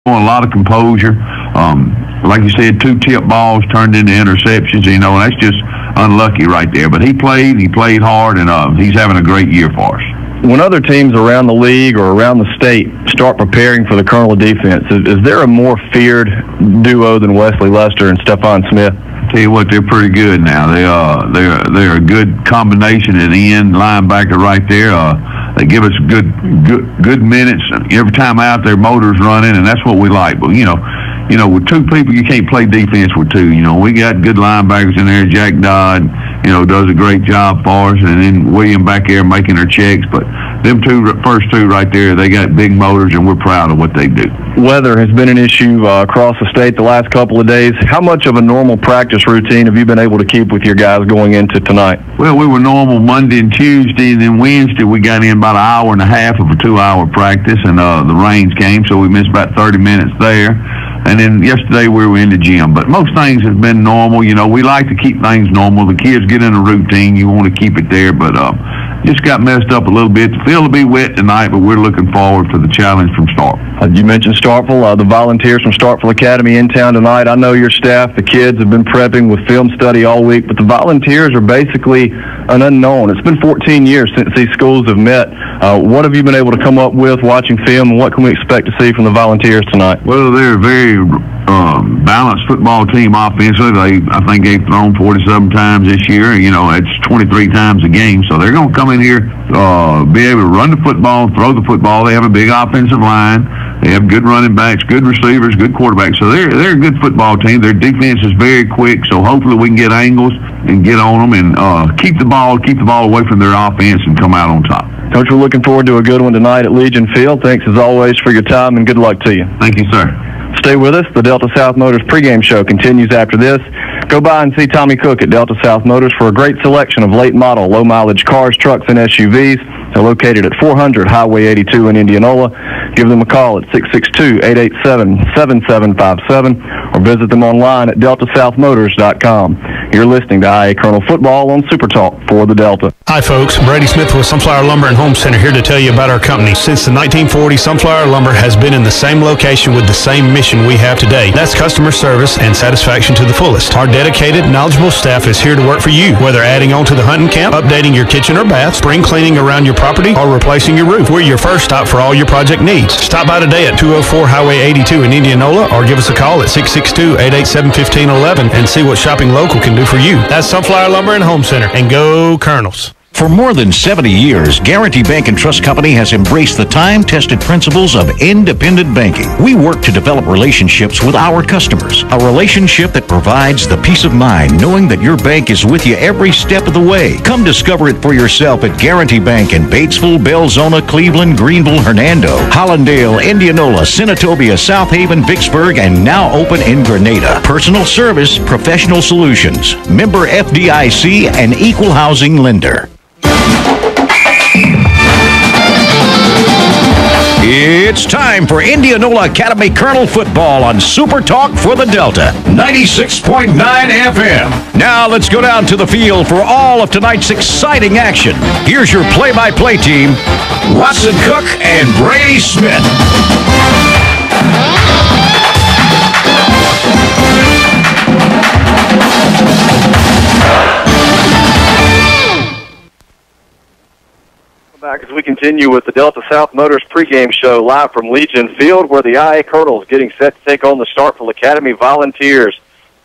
A lot of composure. Like you said, 2 tip balls turned into interceptions. That's just unlucky right there. But he played hard, and he's having a great year for us. When other teams around the league or around the state start preparing for the Colonel defense, is there a more feared duo than Wesley Lester and Stephon Smith? Tell you what, they're pretty good now. They're a good combination at the end linebacker right there. They give us good minutes every time out there. Motors running, and that's what we like. But with 2 people, you can't play defense with 2. We got good linebackers in there. Jack Dodd, does a great job for us, and then William back there making their checks. But them first two right there, they got big motors, and we're proud of what they do. Weather has been an issue across the state the last couple of days. How much of a normal practice routine have you been able to keep with your guys going into tonight? Well, we were normal Monday and Tuesday, and then Wednesday we got in about an hour and a half of a 2-hour practice, and the rains came, so we missed about 30 minutes there. And then yesterday we were in the gym. But most things have been normal. We like to keep things normal. The kids get in a routine. You want to keep it there. But just got messed up a little bit. The field will be wet tonight, but we're looking forward to the challenge from Starkville. You mentioned Starkville. The volunteers from Starkville Academy in town tonight. I know your staff, the kids, have been prepping with film study all week, but the volunteers are basically an unknown. It's been 14 years since these schools have met. What have you been able to come up with watching film, and what can we expect to see from the volunteers tonight? Well, they're a very balanced football team offensively. I think they've thrown 47 times this year. It's 23 times a game. So they're going to come in here, be able to run the football, throw the football. They have a big offensive line. They have good running backs, good receivers, good quarterbacks. So they're a good football team. Their defense is very quick. So hopefully we can get angles and get on them and keep the ball away from their offense and come out on top. Coach, we're looking forward to a good one tonight at Legion Field. Thanks as always for your time, and good luck to you. Thank you, sir. Stay with us. The Delta South Motors pregame show continues after this. Go by and see Tommy Cook at Delta South Motors for a great selection of late model, low mileage cars, trucks, and SUVs. They're located at 400 Highway 82 in Indianola. Give them a call at 662-887-7757 or visit them online at deltasouthmotors.com. You're listening to IA Colonel Football on Super Talk for the Delta. Hi, folks. Brady Smith with Sunflower Lumber and Home Center here to tell you about our company. Since the 1940s, Sunflower Lumber has been in the same location with the same mission we have today. That's customer service and satisfaction to the fullest. Our dedicated, knowledgeable staff is here to work for you, whether adding on to the hunting camp, updating your kitchen or bath, spring cleaning around your property, or replacing your roof. We're your first stop for all your project needs. Stop by today at 204 Highway 82 in Indianola or give us a call at 662-887-1511 and see what shopping local can do for you. That's Sunflower Lumber and Home Center. And go Colonels. For more than 70 years, Guarantee Bank and Trust Company has embraced the time-tested principles of independent banking. We work to develop relationships with our customers, a relationship that provides the peace of mind knowing that your bank is with you every step of the way. Come discover it for yourself at Guarantee Bank in Batesville, Belzona, Cleveland, Greenville, Hernando, Hollandale, Indianola, Senatobia, South Haven, Vicksburg, and now open in Grenada. Personal service, professional solutions. Member FDIC and equal housing lender. It's time for Indianola Academy Colonel football on Super Talk for the Delta, 96.9 FM. Now let's go down to the field for all of tonight's exciting action. Here's your play-by-play team, Watson Cook and Brady Smith. Back as we continue with the Delta South Motors pregame show live from Legion Field, where the IA Colonels getting set to take on the Starkville Academy Volunteers.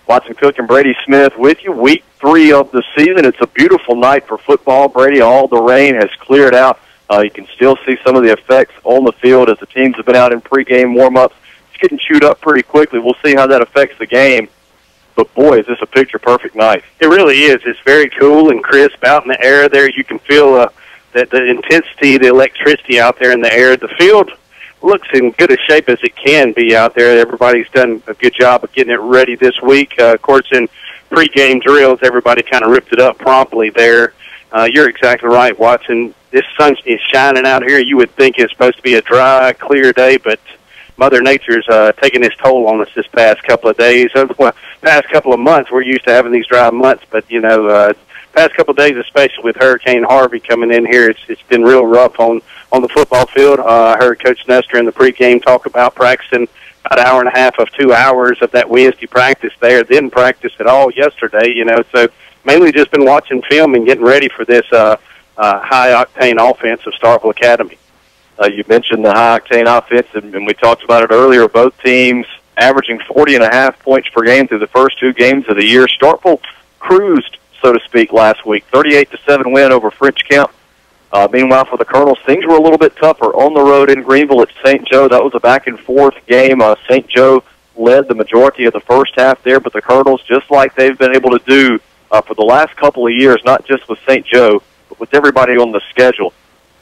Watson Cook and Brady Smith with you. Week 3 of the season. It's a beautiful night for football, Brady. All the rain has cleared out. You can still see some of the effects on the field as the teams have been out in pregame warm-ups. It's getting chewed up pretty quickly. We'll see how that affects the game. But, boy, is this a picture-perfect night. It really is. It's very cool and crisp out in the air there. You can feel that the intensity, the electricity out there in the air. The field looks in good a shape as it can be out there. Everybody's done a good job of getting it ready this week. Of course, in pregame drills, everybody kind of ripped it up promptly there. You're exactly right, Watson. This sun is shining out here. You would think it's supposed to be a dry, clear day, but Mother Nature's taking its toll on us this past couple of days. Well, past couple of months, we're used to having these dry months, but, past couple of days, especially with Hurricane Harvey coming in here, it's been real rough on the football field. I heard Coach Nestor in the pregame talk about practicing about an hour and a half of 2 hours of that Wednesday practice there, didn't practice at all yesterday, you know, so mainly just been watching film and getting ready for this high-octane offense of Starkville Academy. You mentioned the high-octane offense, and we talked about it earlier. Both teams averaging 40.5 points per game through the first 2 games of the year. Starkville cruised, so to speak, last week, 38-7 win over French Kemp. Meanwhile, for the Colonels, things were a little bit tougher on the road in Greenville at St. Joe. That was a back-and-forth game. St. Joe led the majority of the first half there, but the Colonels, just like they've been able to do for the last couple of years, not just with St. Joe, but with everybody on the schedule,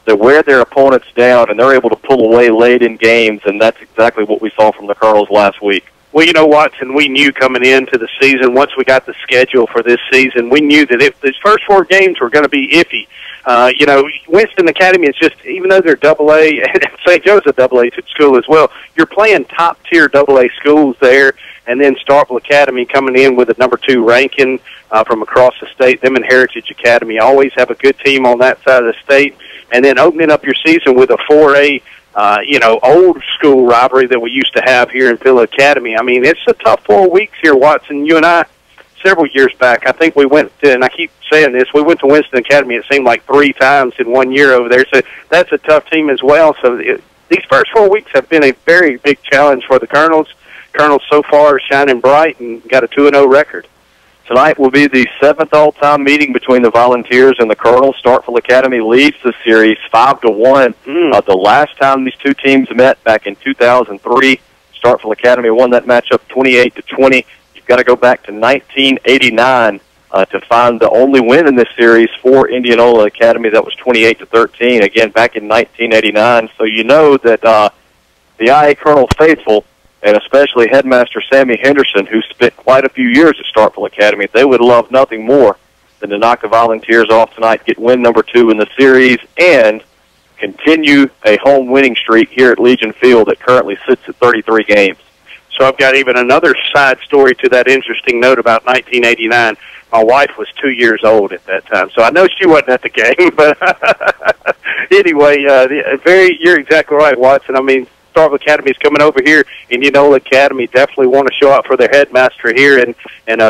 they wear their opponents down, and they're able to pull away late in games, and that's exactly what we saw from the Colonels last week. Well, you know, Watson, we knew coming into the season, once we got the schedule for this season, we knew that if these first 4 games were going to be iffy. You know, Winston Academy is just, even though they're AA, and St. Joe's a AA school as well, you're playing top-tier AA schools there, and then Starkville Academy coming in with a number 2 ranking from across the state. Them and Heritage Academy always have a good team on that side of the state, and then opening up your season with a 4A, you know, old school rivalry that we used to have here in Philly Academy. I mean, it's a tough 4 weeks here, Watson. You and I, several years back, I think we went to, and I keep saying this, we went to Winston Academy, it seemed like 3 times in 1 year over there, so that's a tough team as well. So these first 4 weeks have been a very big challenge for the Colonels. Colonels so far are shining bright and got a 2-0 record. Tonight will be the 7th all-time meeting between the Volunteers and the Colonels. Starkville Academy leads the series 5-1. The last time these 2 teams met back in 2003, Starkville Academy won that matchup 28-20. You've got to go back to 1989 to find the only win in this series for Indianola Academy. That was 28-13, again, back in 1989. So you know that the IA Colonel faithful, and especially Headmaster Sammy Henderson, who spent quite a few years at Starkville Academy, they would love nothing more than to knock the Volunteers off tonight, get win number 2 in the series, and continue a home winning streak here at Legion Field that currently sits at 33 games. So I've got even another side story to that interesting note about 1989. My wife was 2 years old at that time, so I know she wasn't at the game. But anyway, you're exactly right, Watson. I mean, Starkville Academy is coming over here. Indianola Academy definitely want to show out for their headmaster here, and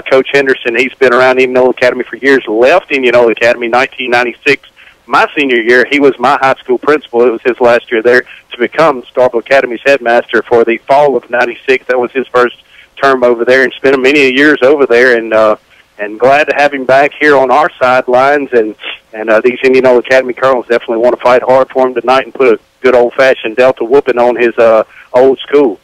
Coach Henderson, he's been around Indianola Academy for years, left Indianola Academy in 1996. My senior year, he was my high school principal. It was his last year there to become Starkville Academy's headmaster for the fall of '96. That was his first term over there, and spent many years over there. And glad to have him back here on our sidelines. And these Indianola Academy Colonels definitely want to fight hard for him tonight and put a good old-fashioned Delta whooping on his old school.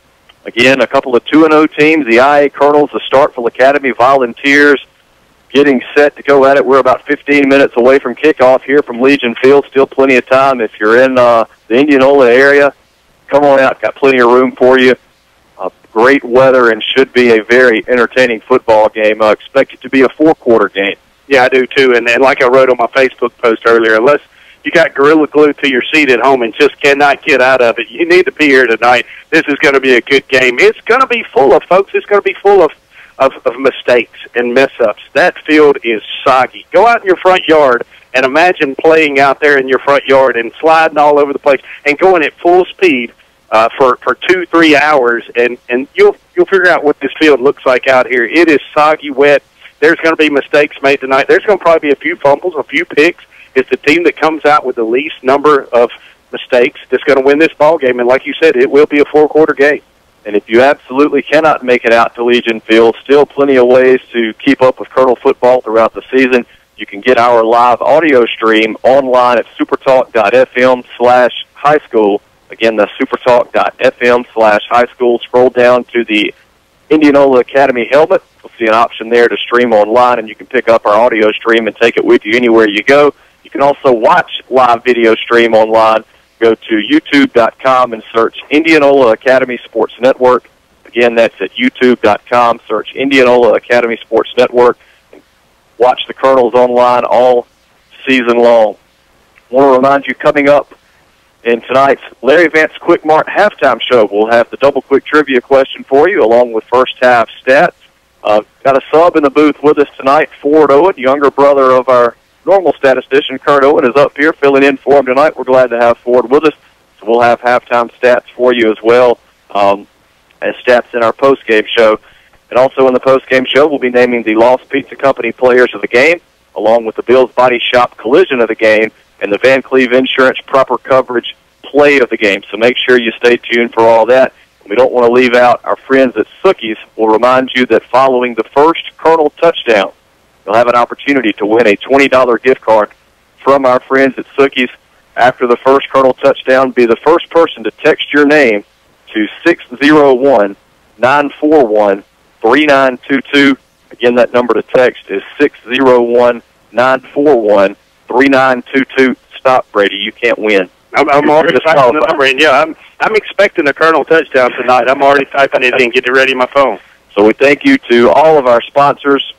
Again, a couple of 2-0 teams, the IA Colonels, the Starkville Academy Volunteers, getting set to go at it. We're about 15 minutes away from kickoff here from Legion Field. Still plenty of time. If you're in the Indianola area, come on out. Got plenty of room for you. Great weather, and should be a very entertaining football game. I expect it to be a 4-quarter game. Yeah, I do too. And like I wrote on my Facebook post earlier, unless you got Gorilla Glue to your seat at home and just cannot get out of it, you need to be here tonight. This is going to be a good game. It's going to be full of, folks, it's going to be full of mistakes and mess-ups. That field is soggy. Go out in your front yard and imagine playing out there in your front yard and sliding all over the place and going at full speed for 2-3 hours, and you'll figure out what this field looks like out here. It is soggy, wet. There's going to be mistakes made tonight. There's going to probably be a few fumbles, a few picks. It's the team that comes out with the least number of mistakes that's going to win this ball game. And like you said, it will be a 4-quarter game. And if you absolutely cannot make it out to Legion Field, still plenty of ways to keep up with Colonel football throughout the season. You can get our live audio stream online at supertalk.fm/high school. Again, that's supertalk.fm/high school. Scroll down to the Indianola Academy helmet. You'll see an option there to stream online, and you can pick up our audio stream and take it with you anywhere you go. You can also watch live video stream online. Go to youtube.com and search Indianola Academy Sports Network. Again, that's at youtube.com. Search Indianola Academy Sports Network. And watch the Colonels online all season long. I want to remind you, coming up in tonight's Larry Vance Quick Mart halftime show, we'll have the double quick trivia question for you, along with first half stats. Got a sub in the booth with us tonight, Ford Owen, younger brother of our normal statistician. Kurt Owen is up here filling in for him tonight. We're glad to have Ford with us, so we'll have halftime stats for you as well. as stats in our post-game show. And also in the post-game show, we'll be naming the Lost Pizza Company players of the game, along with the Bill's Body Shop collision of the game, and the Van Cleve Insurance proper coverage play of the game. So make sure you stay tuned for all that. We don't want to leave out our friends at Sookies. We'll remind you that following the first Colonel touchdown, you'll have an opportunity to win a $20 gift card from our friends at Sookies. After the first Colonel touchdown, be the first person to text your name to 601-941-3922. Again, that number to text is 601-941-3922. Stop, Brady. You can't win. I'm already typing the number in. Yeah, I'm expecting a Colonel touchdown tonight. I'm already typing it in, getting it ready on my phone. So we thank you to all of our sponsors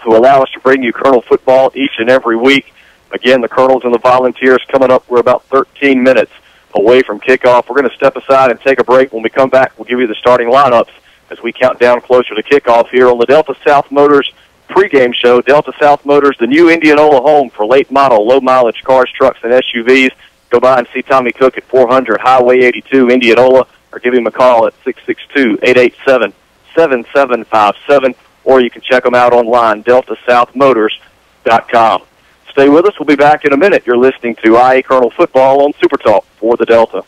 who allow us to bring you Colonel football each and every week. Again, the Colonels and the Volunteers coming up. We're about 13 minutes away from kickoff. We're going to step aside and take a break. When we come back, we'll give you the starting lineups as we count down closer to kickoff here on the Delta South Motors pregame show. Delta South Motors, the new Indianola home for late model, low mileage cars, trucks, and SUVs. Go by and see Tommy Cook at 400 Highway 82, Indianola, or give him a call at 662-887-7757, or you can check them out online, deltasouthmotors.com. Stay with us. We'll be back in a minute. You're listening to IA Colonel Football on Super Talk for the Delta.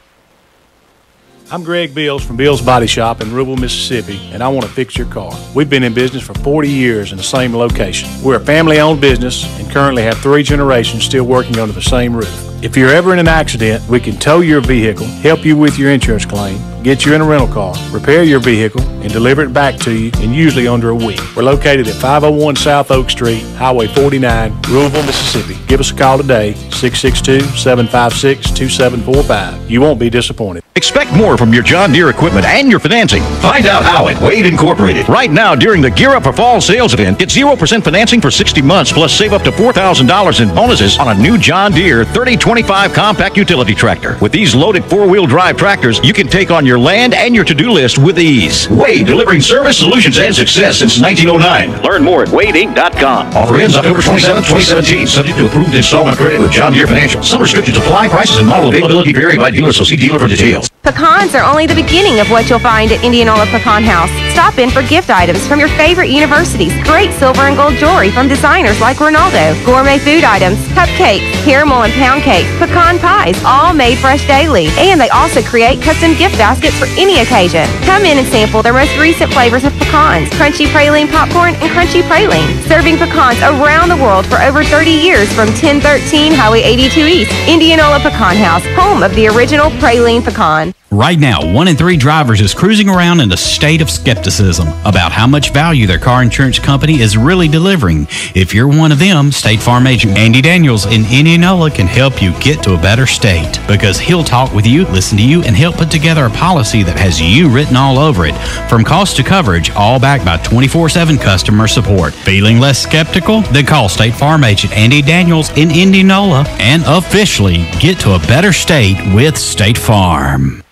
I'm Greg Bills from Bills Body Shop in Rubel, Mississippi, and I want to fix your car. We've been in business for 40 years in the same location. We're a family-owned business and currently have 3 generations still working under the same roof. If you're ever in an accident, we can tow your vehicle, help you with your insurance claim, get you in a rental car, repair your vehicle, and deliver it back to you in usually under a week. We're located at 501 South Oak Street, Highway 49, Louisville, Mississippi. Give us a call today, 662-756-2745. You won't be disappointed. Expect more from your John Deere equipment and your financing. Find out how at Wade Incorporated. Right now, during the Gear Up for Fall sales event, get 0% financing for 60 months, plus save up to $4,000 in bonuses on a new John Deere 3025 compact utility tractor. With these loaded 4-wheel drive tractors, you can take on your land and your to-do list with ease. Wade, delivering service, solutions, and success since 1909. Learn more at wadeinc.com. Offer ends October 27, 2017. Subject to approved installment credit with John Deere Financial. Some restrictions apply. Prices and model availability vary by dealer, so see dealer for details. Pecans are only the beginning of what you'll find at Indianola Pecan House. Stop in for gift items from your favorite universities, great silver and gold jewelry from designers like Ronaldo, gourmet food items, cupcakes, caramel and pound cake, pecan pies, all made fresh daily. And they also create custom gift baskets for any occasion. Come in and sample their most recent flavors of pecans, crunchy praline popcorn and crunchy praline. Serving pecans around the world for over 30 years from 1013 Highway 82 East. Indianola Pecan House, home of the original praline pecan. Right now, 1 in 3 drivers is cruising around in a state of skepticism about how much value their car insurance company is really delivering. If you're one of them, State Farm agent Andy Daniels in Indianola can help you get to a better state, because he'll talk with you, listen to you, and help put together a policy that has you written all over it. From cost to coverage, all backed by 24/7 customer support. Feeling less skeptical? Then call State Farm agent Andy Daniels in Indianola and officially get to a better state with State Farm.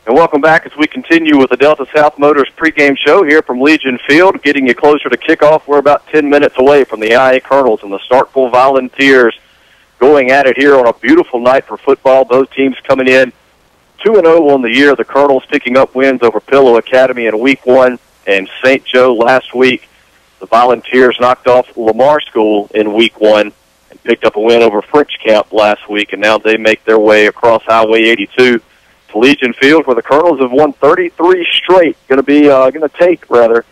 And welcome back as we continue with the Delta South Motors pregame show here from Legion Field, getting you closer to kickoff. We're about 10 minutes away from the IA Colonels and the Starkville Volunteers going at it here on a beautiful night for football. Both teams coming in 2-0 on the year. The Colonels picking up wins over Pillow Academy in Week 1 and St. Joe last week. The Volunteers knocked off Lamar School in Week 1 and picked up a win over French Camp last week, and now they make their way across Highway 82 to Legion Field, where the Colonels have won 33 straight. Going to take a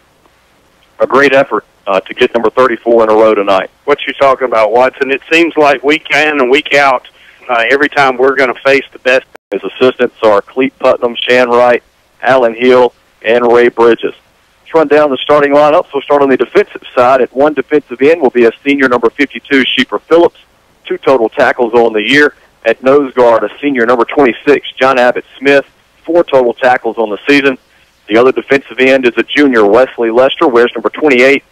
great effort to get number 34 in a row tonight. What you talking about, Watson? It seems like week in and week out, every time we're going to face the best. His assistants are Cleet Putnam, Shan Wright, Alan Hill, and Ray Bridges. Let's run down the starting lineup. So we'll start on the defensive side. At one defensive end will be a senior number 52, Sheeper Phillips, 2 total tackles on the year. At nose guard, a senior number 26, John Abbott Smith, 4 total tackles on the season. The other defensive end is a junior, Wesley Lester, wears number 28,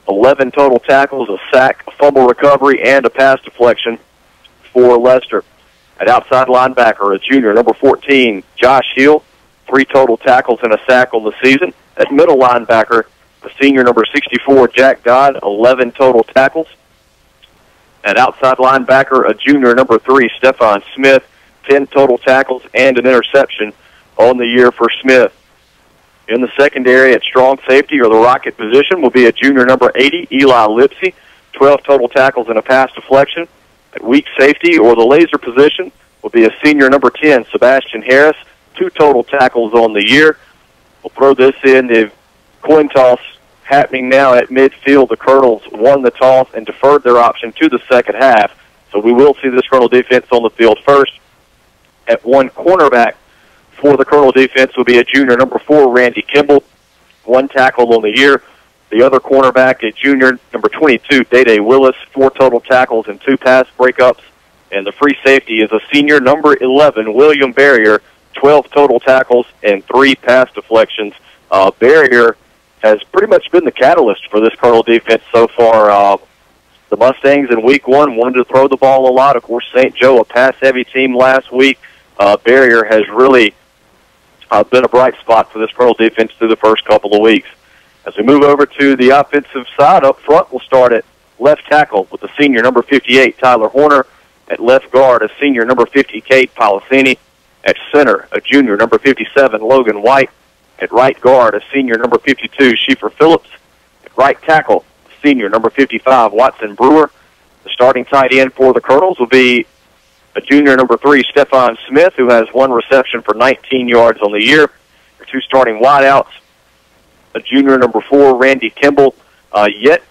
11 total tackles, a sack, a fumble recovery, and a pass deflection for Lester. At outside linebacker, a junior, number 14, Josh Hill, 3 total tackles and a sack on the season. At middle linebacker, a senior, number 64, Jack Dodd, 11 total tackles. At outside linebacker, a junior, number 3, Stephon Smith, 10 total tackles and an interception on the year for Smith. In the secondary at strong safety or the rocket position will be a junior number 80, Eli Lipsy, 12 total tackles and a pass deflection. At weak safety or the laser position will be a senior number 10, Sebastian Harris, 2 total tackles on the year. We'll throw this in the coin toss happening now at midfield. The Colonels won the toss and deferred their option to the second half. So we will see this Colonel defense on the field first. At one cornerback for the Colonel defense will be a junior number 4, Randy Kimball, 1 tackle on the year. The other cornerback is junior number 22, Day Willis, 4 total tackles and 2 pass breakups. And the free safety is a senior number 11, William Barrier, 12 total tackles and 3 pass deflections. Barrier has pretty much been the catalyst for this Colonel defense so far. The Mustangs in week 1 wanted to throw the ball a lot. Of course, St. Joe, a pass-heavy team last week. Barrier has really been a bright spot for this Colonel defense through the first couple of weeks. As we move over to the offensive side, up front, we'll start at left tackle with the senior number 58, Tyler Horner. At left guard, a senior number 50, Kate Policini. At center, a junior number 57, Logan White. At right guard, a senior number 52, Schieffer Phillips. At right tackle, senior number 55, Watson Brewer. The starting tight end for the Colonels will be a junior number 3, Stephon Smith, who has 1 reception for 19 yards on the year. Your 2 starting wideouts, a junior number 4, Randy Kimball, yet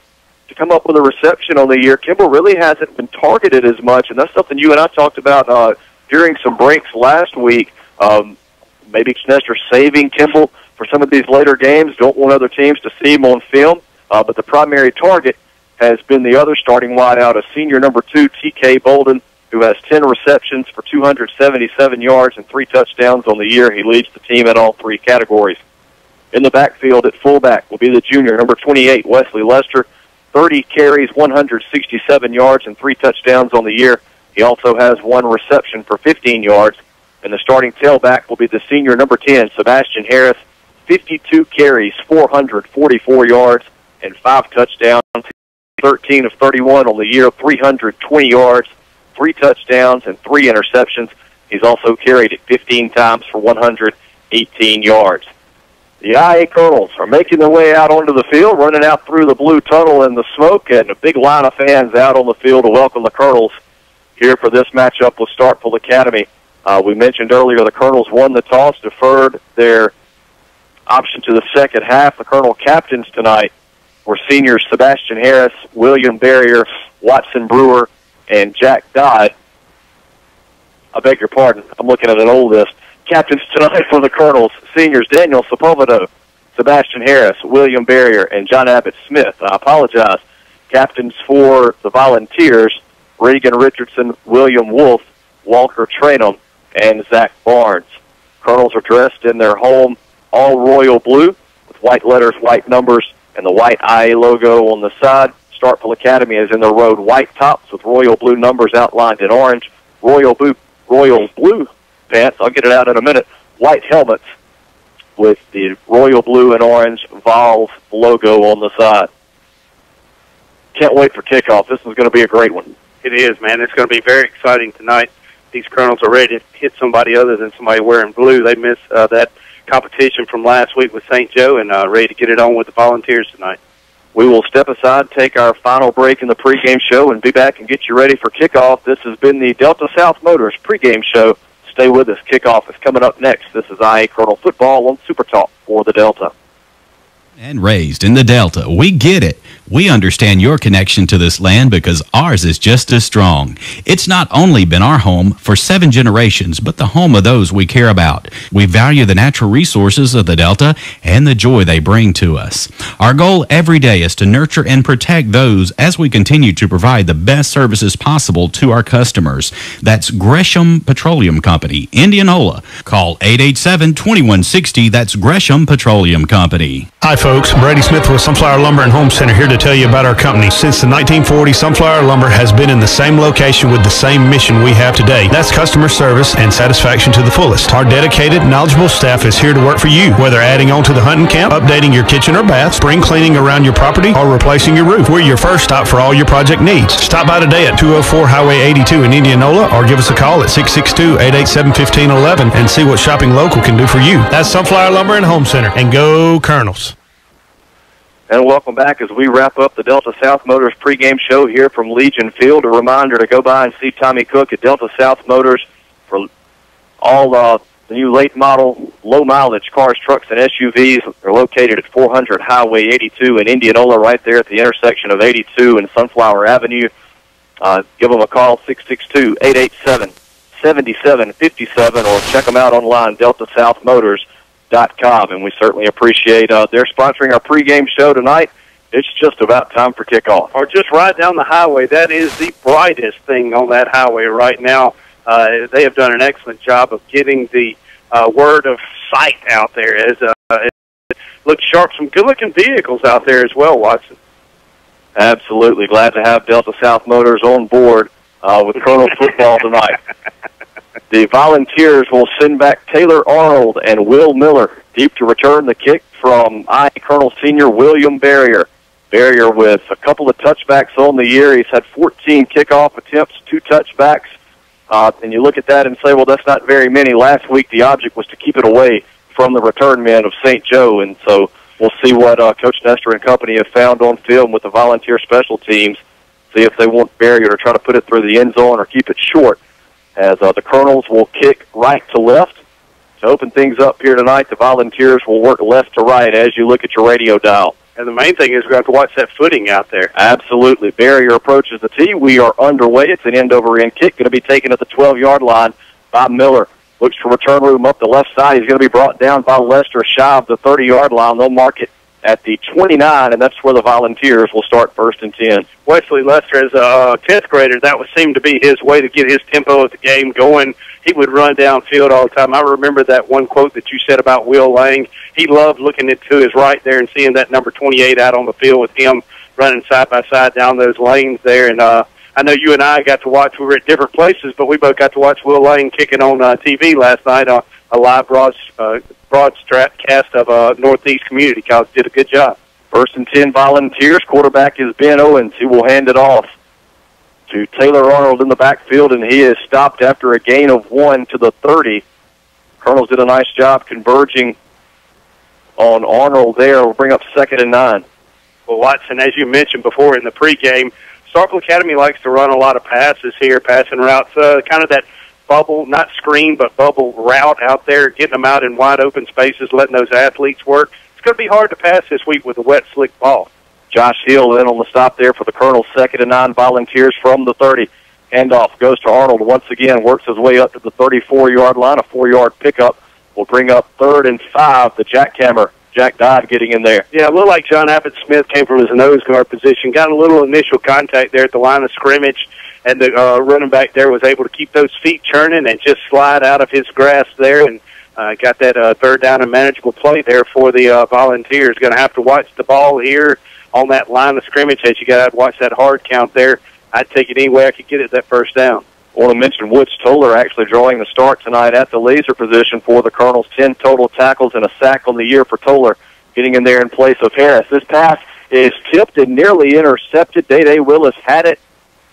to come up with a reception on the year. Kimball really hasn't been targeted as much, and that's something you and I talked about during some breaks last week. Maybe Snestor saving Kimball for some of these later games. Don't want other teams to see him on film, but the primary target has been the other starting wideout, a senior number 2, T.K. Bolden, who has 10 receptions for 277 yards and 3 touchdowns on the year. He leads the team in all 3 categories. In the backfield at fullback will be the junior number 28, Wesley Lester, 30 carries, 167 yards, and 3 touchdowns on the year. He also has 1 reception for 15 yards. And the starting tailback will be the senior number 10, Sebastian Harris, 52 carries, 444 yards, and 5 touchdowns. 13 of 31 on the year, 320 yards, 3 touchdowns, and 3 interceptions. He's also carried it 15 times for 118 yards. The IA Colonels are making their way out onto the field, running out through the blue tunnel in the smoke, and a big line of fans out on the field to welcome the Colonels here for this matchup with Starkville Academy. We mentioned earlier the Colonels won the toss, deferred their option to the second half. The Colonel captains tonight were seniors Sebastian Harris, William Barrier, Watson Brewer, and Jack Dodd. I beg your pardon, I'm looking at an old list. Captains tonight for the Colonels, seniors Daniel Sepulveda, Sebastian Harris, William Barrier, and John Abbott Smith. I apologize. Captains for the Volunteers, Regan Richardson, William Wolf, Walker Tranum, and Zach Barnes. Colonels are dressed in their home all-royal blue with white letters, white numbers, and the white IA logo on the side. Starkville Academy is in their road white tops with royal blue numbers outlined in orange, royal blue pants, I'll get it out in a minute, white helmets with the royal blue and orange Vols logo on the side. Can't wait for kickoff. This is going to be a great one. It is, man. It's going to be very exciting tonight. These Colonels are ready to hit somebody other than somebody wearing blue. They missed that competition from last week with St. Joe and ready to get it on with the Volunteers tonight. We will step aside, take our final break in the pregame show, and be back and get you ready for kickoff. This has been the Delta South Motors pregame show. Stay with us. Kickoff is coming up next. This is IA Colonel Football on Super Talk for the Delta. And raised in the Delta. We get it. We understand your connection to this land because ours is just as strong. It's not only been our home for 7 generations, but the home of those we care about. We value the natural resources of the Delta and the joy they bring to us. Our goal every day is to nurture and protect those as we continue to provide the best services possible to our customers. That's Gresham Petroleum Company, Indianola. Call 887-2160. That's Gresham Petroleum Company. Hi, folks. Brady Smith with Sunflower Lumber and Home Center here to to tell you about our company. Since the 1940s, Sunflower Lumber has been in the same location with the same mission we have today. That's customer service and satisfaction to the fullest. Our dedicated, knowledgeable staff is here to work for you, whether adding on to the hunting camp, updating your kitchen or bath, spring cleaning around your property, or replacing your roof. We're your first stop for all your project needs. Stop by today at 204 Highway 82 in Indianola, or give us a call at 662-887-1511 and see what shopping local can do for you. That's Sunflower Lumber and Home Center. And go Colonels. And welcome back as we wrap up the Delta South Motors pregame show here from Legion Field. A reminder to go by and see Tommy Cook at Delta South Motors for all the new late model, low mileage cars, trucks, and SUVs. They're located at 400 Highway 82 in Indianola, right there at the intersection of 82 and Sunflower Avenue. Give them a call, 662-887-7757, or check them out online, deltasouthmotors.com. And we certainly appreciate their sponsoring our pregame show tonight. It's just about time for kickoff. Or just right down the highway. That is the brightest thing on that highway right now. They have done an excellent job of getting the word of sight out there. As it looks sharp, some good-looking vehicles out there as well, Watson. Absolutely. Glad to have Delta South Motors on board with Colonel football tonight. The Volunteers will send back Taylor Arnold and Will Miller deep to return the kick from Colonel senior William Barrier. Barrier with a couple of touchbacks on the year. He's had 14 kickoff attempts, 2 touchbacks. And you look at that and say, well, that's not very many. Last week the object was to keep it away from the return men of St. Joe, and so we'll see what Coach Nestor and company have found on film with the Volunteer special teams, see if they want Barrier to try to put it through the end zone or keep it short, as the Colonels will kick right to left. To open things up here tonight, the Volunteers will work left to right as you look at your radio dial. And the main thing is we have to watch that footing out there. Absolutely. Barrier approaches the tee. We are underway. It's an end-over-end kick, going to be taken at the 12-yard line by Miller. Looks for return room up the left side. He's going to be brought down by Lester shy of the 30-yard line. They'll mark it at the 29, and that's where the Volunteers will start 1st and 10. Wesley Lester, as a 10th grader, that would seem to be his way to get his tempo of the game going. He would run downfield all the time. I remember that one quote that you said about Will Lang. He loved looking into his right there and seeing that number 28 out on the field with him running side by side down those lanes there. And I know you and I got to watch. We were at different places, but we both got to watch Will Lang kicking on TV last night. A live broadcast of Northeast Community College. Did a good job. 1st and 10 Volunteers. Quarterback is Ben Owens. He will hand it off to Taylor Arnold in the backfield, and he is stopped after a gain of 1 to the 30. Colonels did a nice job converging on Arnold there. We'll bring up 2nd and 9. Well, Watson, as you mentioned before in the pregame, Starkville Academy likes to run a lot of passes here, passing routes, kind of that bubble, not screen, but bubble route out there, getting them out in wide open spaces, letting those athletes work. It's going to be hard to pass this week with a wet, slick ball. Josh Hill then on the stop there for the Colonels. 2nd and 9 Volunteers from the 30. Handoff goes to Arnold once again, works his way up to the 34-yard line. A 4-yard pickup will bring up 3rd and 5. The jackhammer, Jack Dodd, getting in there. Yeah, it looked like John Abbott Smith came from his nose guard position, got a little initial contact there at the line of scrimmage, and the running back there was able to keep those feet churning and just slide out of his grasp there, and got that 3rd down and manageable play there for the Volunteers. Going to have to watch the ball here on that line of scrimmage as you got to watch that hard count there. I'd take it any way I could get it that 1st down. I want to mention Woods Toller actually drawing the start tonight at the laser position for the Colonels. 10 total tackles and a sack on the year for Toller, getting in there in place of Harris. This pass is tipped and nearly intercepted. Day Willis had it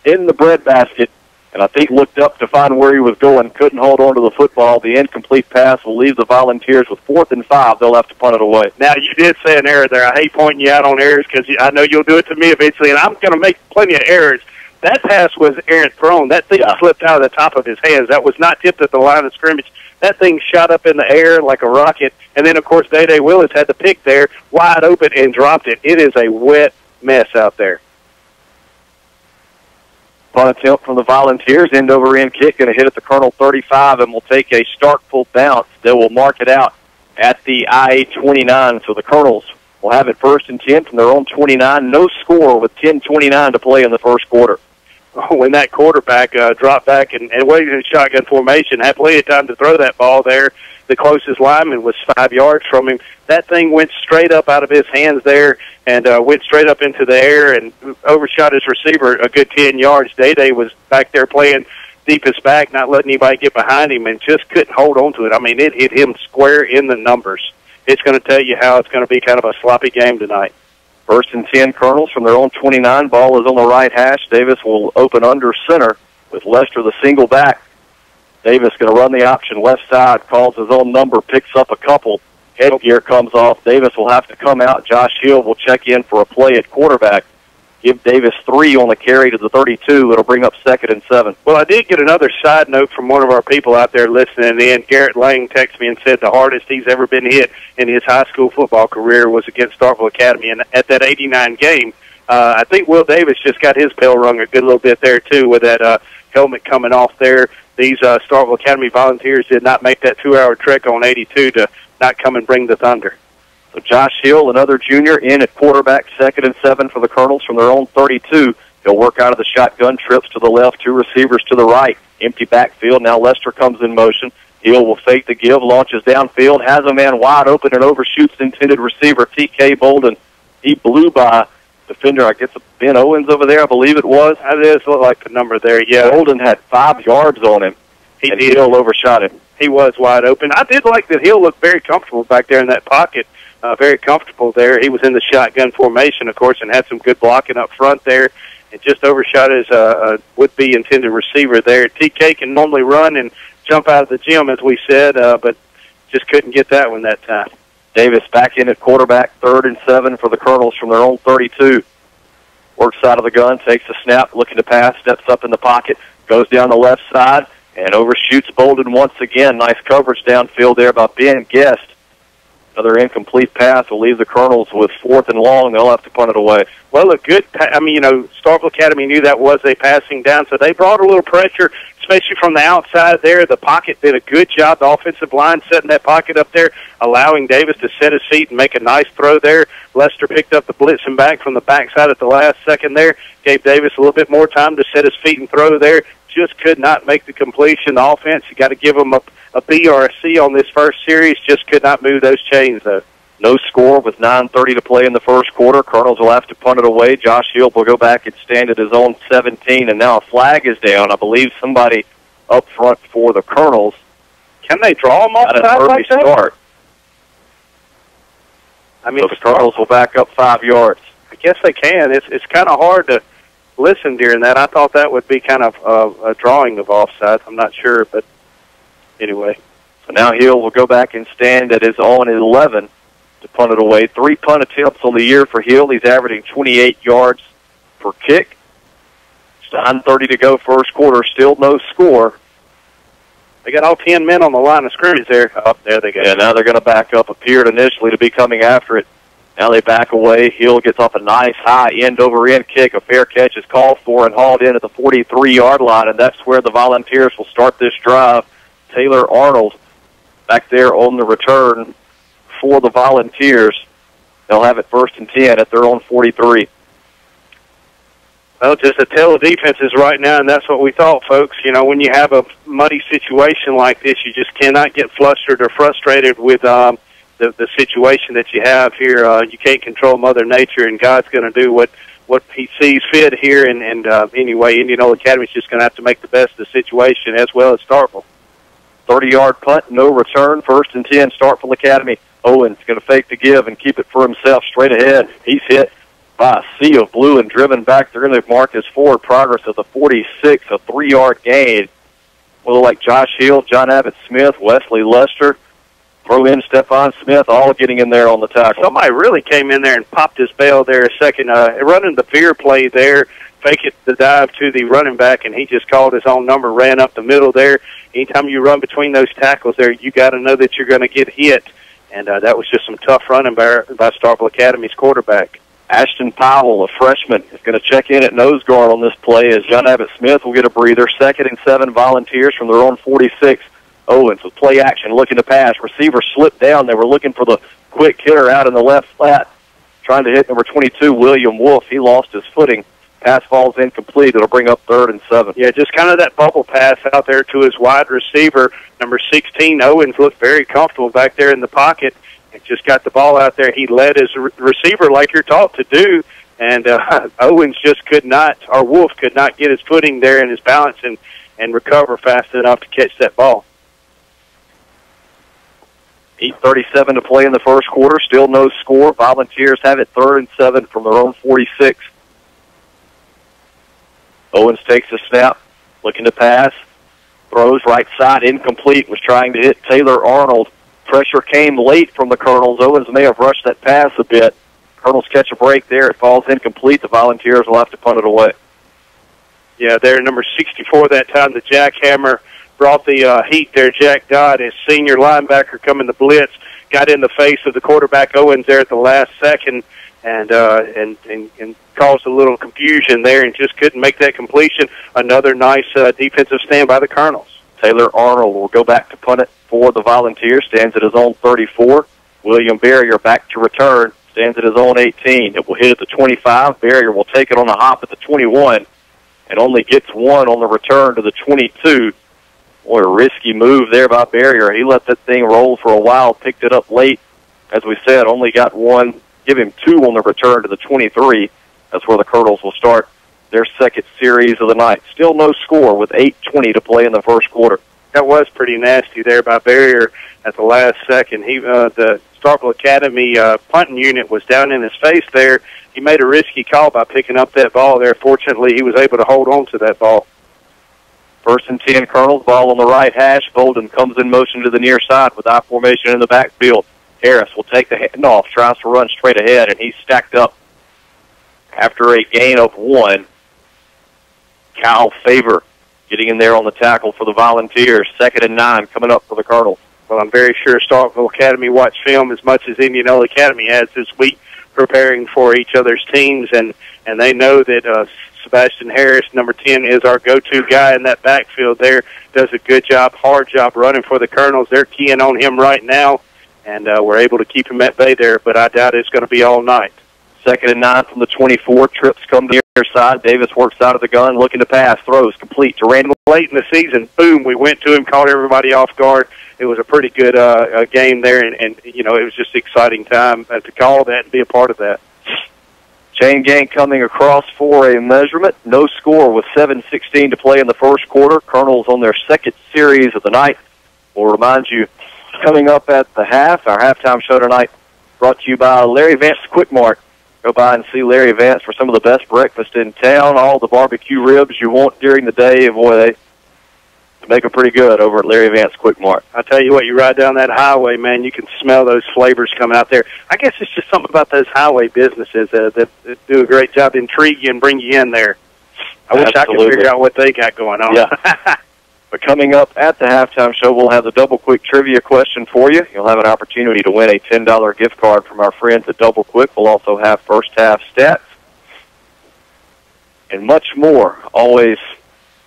in the breadbasket, and I think looked up to find where he was going, couldn't hold on to the football. The incomplete pass will leave the Volunteers with 4th and 5. They'll have to punt it away. Now, you did say an error there. I hate pointing you out on errors because I know you'll do it to me eventually, and I'm going to make plenty of errors. That pass was errant thrown. That thing slipped out of the top of his hands. That was not tipped at the line of scrimmage. That thing shot up in the air like a rocket, and then, of course, Day Willis had the pick there, wide open, and dropped it. It is a wet mess out there. Punt attempt from the Volunteers, end-over-end kick, going to hit at the Colonel 35, and will take a Starkville bounce. They will mark it out at the IA-29. So the Colonels will have it 1st and 10 from their own 29. No score with 10:29 to play in the first quarter. When that quarterback dropped back and waited in shotgun formation, had plenty of time to throw that ball there. the closest lineman was 5 yards from him. That thing went straight up out of his hands there and went straight up into the air and overshot his receiver a good 10 yards. Day was back there playing deepest back, not letting anybody get behind him, and just couldn't hold on to it. I mean, it hit him square in the numbers. It's going to tell you how it's going to be kind of a sloppy game tonight. 1st and 10, Colonels from their own 29. Ball is on the right hash. Davis will open under center with Lester the single back. Davis going to run the option left side, calls his own number, picks up a couple. Headgear comes off. Davis will have to come out. Josh Hill will check in for a play at quarterback. Give Davis 3 on the carry to the 32. It'll bring up 2nd and 7. Well, I did get another side note from one of our people out there listening in. Garrett Lang texted me and said the hardest he's ever been hit in his high school football career was against Starkville Academy. And at that 89 game, I think Will Davis just got his bell rung a good little bit there, too, with that helmet coming off there. These Starkville Academy volunteers did not make that 2-hour trek on 82 to not come and bring the thunder. So Josh Hill, another junior, in at quarterback, 2nd and 7 for the Colonels from their own 32. He'll work out of the shotgun, trips to the left, 2 receivers to the right. Empty backfield. Now Lester comes in motion. Hill will fake the give, launches downfield, has a man wide open and overshoots the intended receiver, T.K. Bolden. He blew by defender, I guess, Ben Owens over there, I believe it was. That does look like the number there, yeah. Bolden had 5 yards on him, and Hill overshot him. He was wide open. I did like that Hill looked very comfortable back there in that pocket. Very comfortable there. He was in the shotgun formation, of course, and had some good blocking up front there. It just overshot his would-be intended receiver there. TK can normally run and jump out of the gym, as we said, but just couldn't get that one that time. Davis back in at quarterback, 3rd and 7 for the Colonels from their own 32. Works side of the gun, takes a snap, looking to pass, steps up in the pocket, goes down the left side, and overshoots Bolden once again. Nice coverage downfield there by Ben Guest. Another incomplete pass will leave the Colonels with 4th and long. They'll have to punt it away. Well, a good, Starkville Academy knew that was a passing down, so they brought a little pressure, especially from the outside there. The pocket did a good job. The offensive line setting that pocket up there, allowing Davis to set his feet and make a nice throw there. Lester picked up the blitzing back from the backside at the last second there, gave Davis a little bit more time to set his feet and throw there. Just could not make the completion. The offense, you got to give them a B or a C on this first series. Just could not move those chains, though. No score with 9:30 to play in the first quarter. Colonels will have to punt it away. Josh Hill will go back and stand at his own 17, and now a flag is down. I believe somebody up front for the Colonels. Can they draw them off side like that? Start. So the Colonels will back up 5 yards. I guess they can. It's kind of hard to listen during that. I thought that would be kind of a drawing of offsides. I'm not sure, but anyway. So now Hill will go back and stand at his own 11 to punt it away. 3 punt attempts on the year for Hill. He's averaging 28 yards per kick. 9:30 to go first quarter. Still no score. They got all 10 men on the line of scrimmage there. Oh, there they go. Yeah, now they're going to back up. Appeared initially to be coming after it. Now they back away. Hill gets off a nice high end-over-end kick. A fair catch is called for and hauled in at the 43-yard line, and that's where the Volunteers will start this drive. Taylor Arnold back there on the return for the Volunteers. They'll have it 1st and 10 at their own 43. Well, just a tale of defenses right now, and that's what we thought, folks. You know, when you have a muddy situation like this, you just cannot get flustered or frustrated with the situation that you have here. You can't control Mother Nature, and God's going to do what He sees fit here. And anyway, Indianola Academy is just going to have to make the best of the situation, as well as Starkville. 30-yard punt, no return, 1st and 10, Starkville Academy. Owens going to fake the give and keep it for himself straight ahead. He's hit by a sea of blue and driven back. They're going to mark his forward progress at the 46, a 3-yard gain. Well, like Josh Hill, John Abbott Smith, Wesley Lester, throw in Stephon Smith, all getting in there on the tackle. Somebody really came in there and popped his bail there a second. Running the veer play there, fake it the dive to the running back, and he just called his own number, ran up the middle there. Anytime you run between those tackles there, you got to know that you're going to get hit. And that was just some tough running by Starkville Academy's quarterback. Ashton Powell, a freshman, is going to check in at nose guard on this play as John Abbott Smith will get a breather. 2nd and 7, Volunteers from their own 46. Owens with play action, looking to pass. Receiver slipped down. They were looking for the quick hitter out in the left flat, trying to hit number 22, William Wolf. He lost his footing Pass falls incomplete. It'll bring up 3rd and 7. Yeah, just kind of that bubble pass out there to his wide receiver. Number 16, Owens, looked very comfortable back there in the pocket and just got the ball out there. He led his receiver like you're taught to do, and Owens just could not, or Wolf could not get his footing there and his balance and recover fast enough to catch that ball. 8:37 to play in the first quarter. Still no score. Volunteers have it 3rd and 7 from their own 46. Owens takes a snap, looking to pass. Throws right side, incomplete. Was trying to hit Taylor Arnold. Pressure came late from the Colonels. Owens may have rushed that pass a bit. Colonels catch a break there. It falls incomplete. The Volunteers will have to punt it away. Yeah, they're number 64 that time. The jackhammer brought the heat there. Jack Dodd, his senior linebacker, coming to blitz, got in the face of the quarterback Owens there at the last second, and caused a little confusion there, and just couldn't make that completion. Another nice defensive stand by the Colonels. Taylor Arnold will go back to punt it for the Volunteers. Stands at his own 34. William Barrier back to return. Stands at his own 18. It will hit at the 25. Barrier will take it on the hop at the 21 and only gets one on the return to the 22. Boy, a risky move there by Barrier. He let that thing roll for a while, picked it up late. As we said, only got one. Give him two on the return to the 23. That's where the Colonels will start their second series of the night. Still no score with 8:20 to play in the first quarter. That was pretty nasty there by Barrier at the last second. The Starkville Academy punting unit was down in his face there. He made a risky call by picking up that ball there. Fortunately, he was able to hold on to that ball. 1st and 10 Colonels, ball on the right hash. Bolden comes in motion to the near side with I formation in the backfield. Harris will take the handoff, tries to run straight ahead, and he's stacked up after a gain of 1. Kyle Favor getting in there on the tackle for the Volunteers. 2nd and 9 coming up for the Colonels. Well, I'm very sure Starkville Academy watched film as much as Indianola Academy has this week, preparing for each other's teams, and they know that Sebastian Harris, number 10, is our go-to guy in that backfield there. Does a good job, hard job running for the Colonels. They're keying on him right now, and we're able to keep him at bay there, but I doubt it's going to be all night. 2nd and 9 from the 24. Trips come to the near side. Davis works out of the gun, looking to pass. Throws complete to Randall. Late in the season, boom, we went to him, caught everybody off guard. It was a pretty good game there, and you know, it was just an exciting time to call that and be a part of that. Chain gang coming across for a measurement. No score with 7:16 to play in the first quarter. Colonels on their second series of the night. We'll remind you, coming up at the half, our halftime show tonight, brought to you by Larry Vance Quick Mart. Go by and see Larry Vance for some of the best breakfast in town. All the barbecue ribs you want during the day. Boy, they make them pretty good over at Larry Vance Quick Mart. I tell you what, you ride down that highway, man, you can smell those flavors coming out there. I guess it's just something about those highway businesses that do a great job to intrigue you and bring you in there. I wish I could figure out what they got going on. Yeah. But coming up at the halftime show, we'll have the Double Quick trivia question for you. You'll have an opportunity to win a $10 gift card from our friends at Double Quick. We'll also have first half stats and much more, always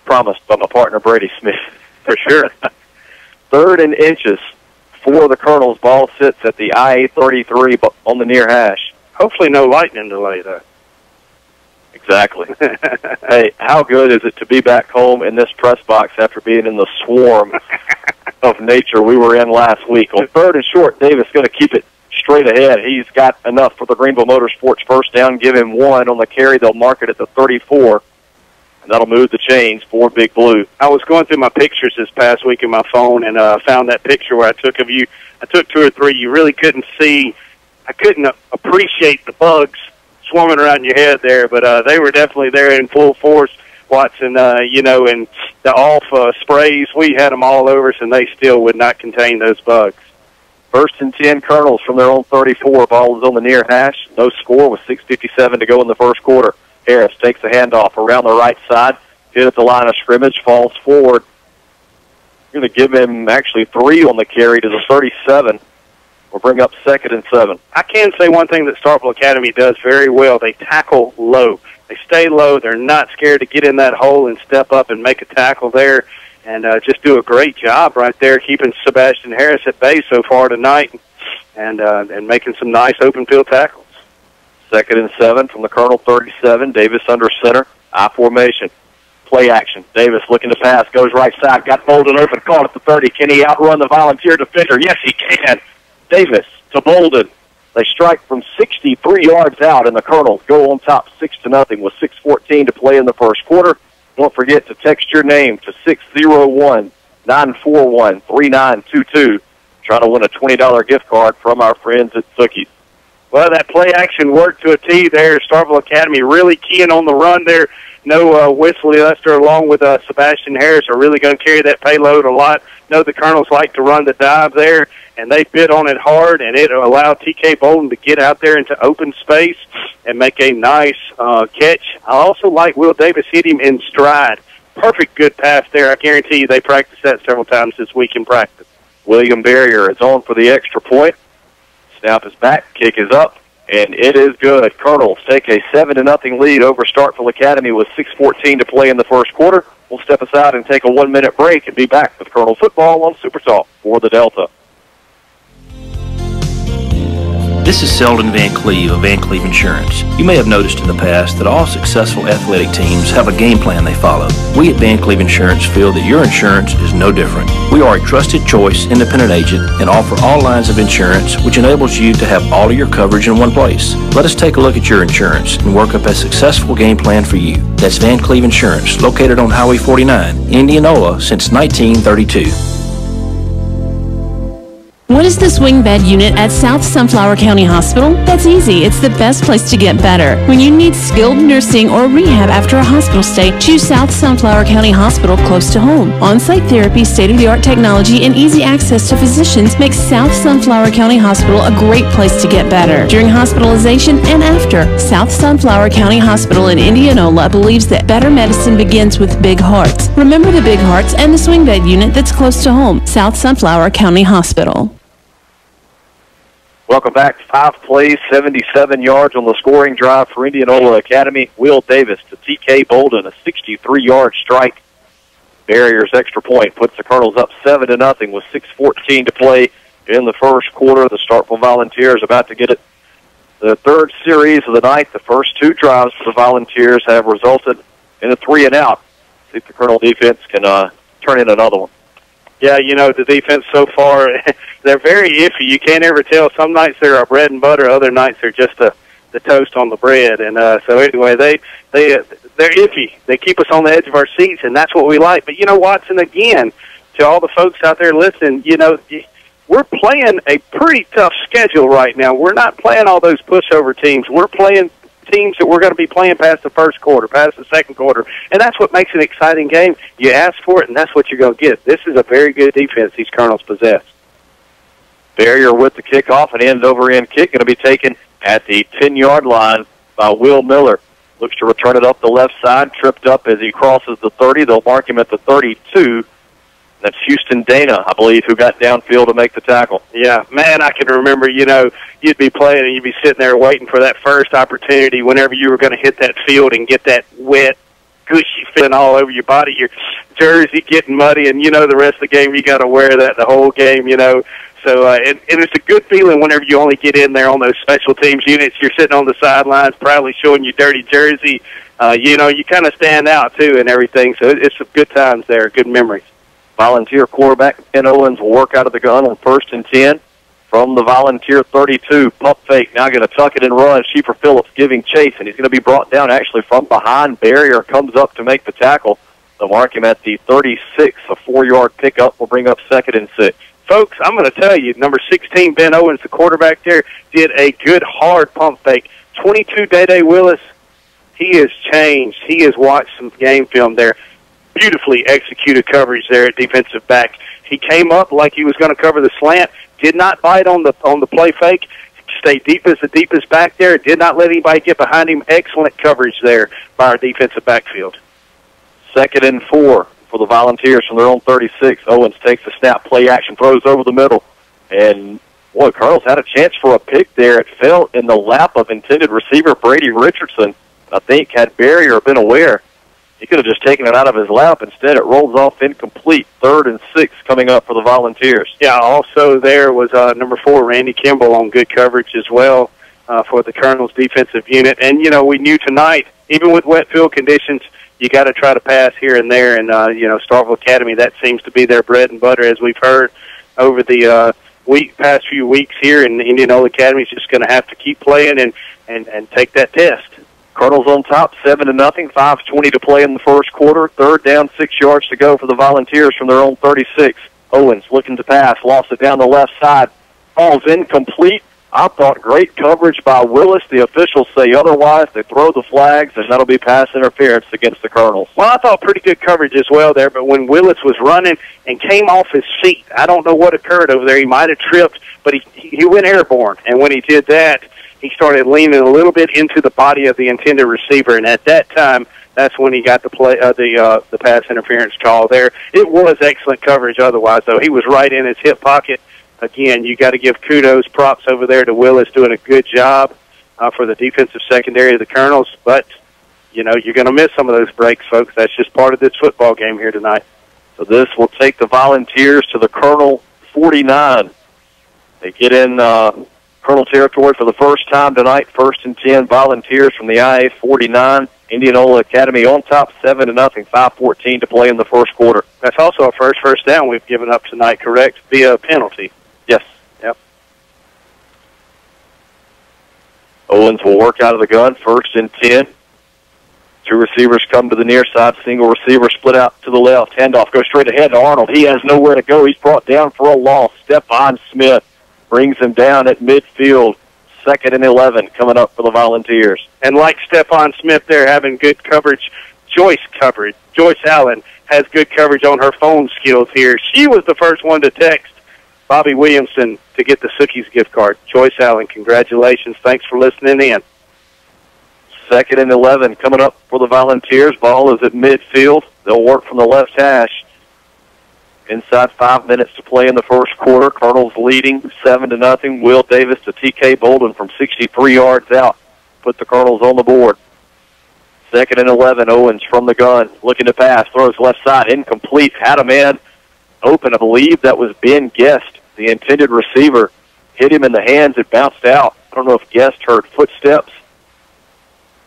promised by my partner Brady Smith. For sure. 3rd and inches for the Colonels. Ball sits at the IA-33 on the near hash. Hopefully no lightning delay, though. Exactly. Hey, how good is it to be back home in this press box after being in the swarm of nature we were in last week? On 3rd and short, Davis going to keep it straight ahead. He's got enough for the Greenville Motorsports first down. Give him 1 on the carry. They'll mark it at the 34, and that'll move the chains for Big Blue. I was going through my pictures this past week in my phone and found that picture where I took of you. I took 2 or 3. You really couldn't see. I couldn't appreciate the bugs swarming around your head there, but they were definitely there in full force, Watson. You know, and the off sprays, we had them all over us, and they still would not contain those bugs. 1st and 10 Colonels from their own 34. Ball is on the near hash. No score with 6:57 to go in the first quarter. Harris takes the handoff around the right side. Hit at the line of scrimmage, falls forward. You're going to give him actually 3 on the carry to the 37. We'll bring up 2nd and 7. I can say one thing that Starkville Academy does very well. They tackle low. They stay low. They're not scared to get in that hole and step up and make a tackle there, and just do a great job right there keeping Sebastian Harris at bay so far tonight, and making some nice open field tackles. 2nd and 7 from the Colonel 37. Davis under center. I formation. Play action. Davis looking to pass. Goes right side. Got Bolden open. Caught at the 30. Can he outrun the Volunteer defender? Yes, he can. Davis to Bolden. They strike from 63 yards out, and the Colonels go on top 6-0 with 6:14 to play in the first quarter. Don't forget to text your name to 601-941-3922. Try to win a $20 gift card from our friends at Zookie's. Well, that play action worked to a T there. Starkville Academy really keying on the run there. No Wesley Lester along with Sebastian Harris are really going to carry that payload a lot. No, the Colonels like to run the dive there, and they bit on it hard, and it allowed T.K. Bolden to get out there into open space and make a nice catch. I also like Will Davis hit him in stride. Perfect good pass there. I guarantee you they practiced that several times this week in practice. William Barrier is on for the extra point. Snap is back, kick is up, and it is good. Colonels take a 7-0 lead over Starkville Academy with 6:14 to play in the first quarter. We'll step aside and take a 1-minute break and be back with Colonel football on Super Talk for the Delta. This is Selden Van Cleve of Van Cleve Insurance. You may have noticed in the past that all successful athletic teams have a game plan they follow. We at Van Cleve Insurance feel that your insurance is no different. We are a trusted choice independent agent and offer all lines of insurance, which enables you to have all of your coverage in one place. Let us take a look at your insurance and work up a successful game plan for you. That's Van Cleve Insurance, located on Highway 49, Indianola, since 1932. What is the swing bed unit at South Sunflower County Hospital? That's easy. It's the best place to get better. When you need skilled nursing or rehab after a hospital stay, choose South Sunflower County Hospital close to home. On-site therapy, state-of-the-art technology, and easy access to physicians makes South Sunflower County Hospital a great place to get better. During hospitalization and after, South Sunflower County Hospital in Indianola believes that better medicine begins with big hearts. Remember the big hearts and the swing bed unit that's close to home. South Sunflower County Hospital. Welcome back. 5 plays, 77 yards on the scoring drive for Indianola Academy. Will Davis to T.K. Bolden, a 63-yard strike. Barrier's extra point puts the Colonels up 7-0 with 6:14 to play in the first quarter. The Starkville Volunteers about to get it. The third series of the night, the first 2 drives for the Volunteers have resulted in a 3-and-out. See if the Colonel defense can turn in another one. Yeah, you know, the defense so far, they're very iffy. You can't ever tell. Some nights they're our bread and butter. Other nights they're just the toast on the bread. And so anyway, they're iffy. They keep us on the edge of our seats, and that's what we like. But, you know, Watson, again, to all the folks out there listening, you know, we're playing a pretty tough schedule right now. We're not playing all those pushover teams. We're playing teams that we're going to be playing past the first quarter, past the second quarter, and that's what makes an exciting game. You ask for it, and that's what you're going to get. This is a very good defense these Colonels possess. Barrier with the kickoff, an end-over-end kick going to be taken at the 10-yard line by Will Miller. Looks to return it up the left side, tripped up as he crosses the 30. They'll mark him at the 32. That's Houston Dana, I believe, who got downfield to make the tackle. Yeah, man, I can remember, you know, you'd be playing and you'd be sitting there waiting for that first opportunity whenever you were going to hit that field and get that wet, gushy feeling all over your body, your jersey getting muddy, and, you know, the rest of the game you got to wear that the whole game, you know. So and it's a good feeling whenever you only get in there on those special teams units. You're sitting on the sidelines proudly showing your dirty jersey. You know, you kind of stand out, too, and everything. So it's some good times there, good memories. Volunteer quarterback Ken Owens will work out of the gun on 1st and 10 from the Volunteer 32. Pump fake, now going to tuck it and run. Schiefer Phillips giving chase, and he's going to be brought down actually from behind. Barrier comes up to make the tackle. They'll mark him at the 36. A 4-yard pickup will bring up 2nd and 6. Folks, I'm going to tell you, number 16, Ben Owens, the quarterback there, did a good hard pump fake. 22, Day Willis, he has changed. He has watched some game film there. Beautifully executed coverage there at defensive back. He came up like he was going to cover the slant, did not bite on the play fake, stayed deep as the deepest back there, did not let anybody get behind him. Excellent coverage there by our defensive backfield. 2nd and 4 for the Volunteers from their own 36. Owens takes the snap, play action, throws over the middle. And, boy, Colonels had a chance for a pick there. It fell in the lap of intended receiver Brady Richardson. I think had Barrier been aware, he could have just taken it out of his lap. Instead, it rolls off incomplete. 3rd and 6 coming up for the Volunteers. Yeah, also there was number 4, Randy Kimball, on good coverage as well. for the Colonels defensive unit. And, you know, we knew tonight, even with wet field conditions, you got to try to pass here and there. And, you know, Starkville Academy, that seems to be their bread and butter, as we've heard over the past few weeks here. And the Indianola Academy is just going to have to keep playing and take that test. Colonels on top, 7-0, 5:20 to play in the first quarter. Third down, 6 yards to go for the Volunteers from their own 36. Owens looking to pass, lost it down the left side. Ball's incomplete. I thought great coverage by Willis. The officials say otherwise. They throw the flags, and that'll be pass interference against the Colonels. Well, I thought pretty good coverage as well there, but when Willis was running and came off his feet, I don't know what occurred over there. He might have tripped, but he went airborne, and when he did that, he started leaning a little bit into the body of the intended receiver, and at that time, that's when he got the pass interference call there. It was excellent coverage otherwise, though. He was right in his hip pocket. Again, you got to give kudos, props over there to Willis, doing a good job for the defensive secondary of the Colonels. But, you know, you're going to miss some of those breaks, folks. That's just part of this football game here tonight. So this will take the Volunteers to the Colonel 49. They get in Colonel territory for the first time tonight. 1st and 10, Volunteers from the IA 49. Indianola Academy on top, 7-0, 5:14 to play in the first quarter. That's also our first down we've given up tonight, correct? Via penalty. Yes. Yep. Owens will work out of the gun, 1st and 10. Two receivers come to the near side. Single receiver split out to the left. Handoff goes straight ahead to Arnold. He has nowhere to go. He's brought down for a loss. Stephon Smith brings him down at midfield. 2nd and 11 coming up for the Volunteers. And like Stephon Smith there having good coverage, Joyce Allen has good coverage on her phone skills here. She was the first one to text Bobby Williamson to get the Sookies gift card. Joyce Allen, congratulations. Thanks for listening in. 2nd and 11 coming up for the Volunteers. Ball is at midfield. They'll work from the left hash. Inside 5 minutes to play in the first quarter. Colonels leading 7-0. Will Davis to T.K. Bolden from 63 yards out. Put the Colonels on the board. 2nd and 11. Owens from the gun. Looking to pass. Throws left side. Incomplete. Had a man open. I believe that was Ben Guest, the intended receiver. Hit him in the hands. It bounced out. I don't know if Guest heard footsteps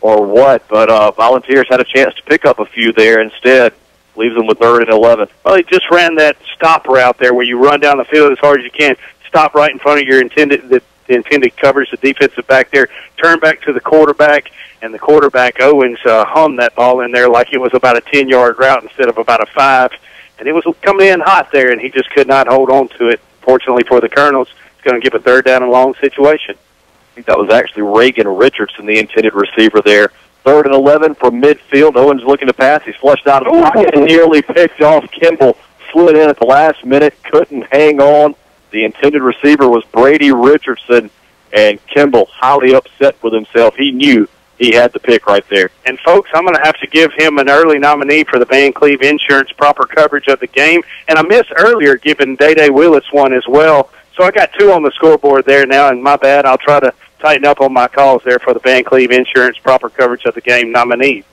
or what, but Volunteers had a chance to pick up a few there instead. Leaves them with 3rd and 11. Well, he just ran that stop route there where you run down the field as hard as you can, stop right in front of your the intended coverage, the defensive back there, turn back to the quarterback, and the quarterback, Owens, hummed that ball in there like it was about a 10-yard route instead of about a 5. And it was coming in hot there, and he just could not hold on to it. Fortunately for the Colonels, it's going to give a 3rd down and long situation. I think that was actually Reagan Richardson, the intended receiver there. 3rd and 11 from midfield. Owens looking to pass. He's flushed out of the pocket and nearly picked off. Kimball slid in at the last minute, couldn't hang on. The intended receiver was Brady Richardson, and Kimball highly upset with himself. He knew he had the pick right there. And, folks, I'm going to have to give him an early nominee for the Van Cleve Insurance proper coverage of the game. And I missed earlier giving Day-Day Willis one as well. So I got 2 on the scoreboard there now, and my bad. I'll try to tighten up on my calls there for the Van Cleve Insurance proper coverage of the game nominee.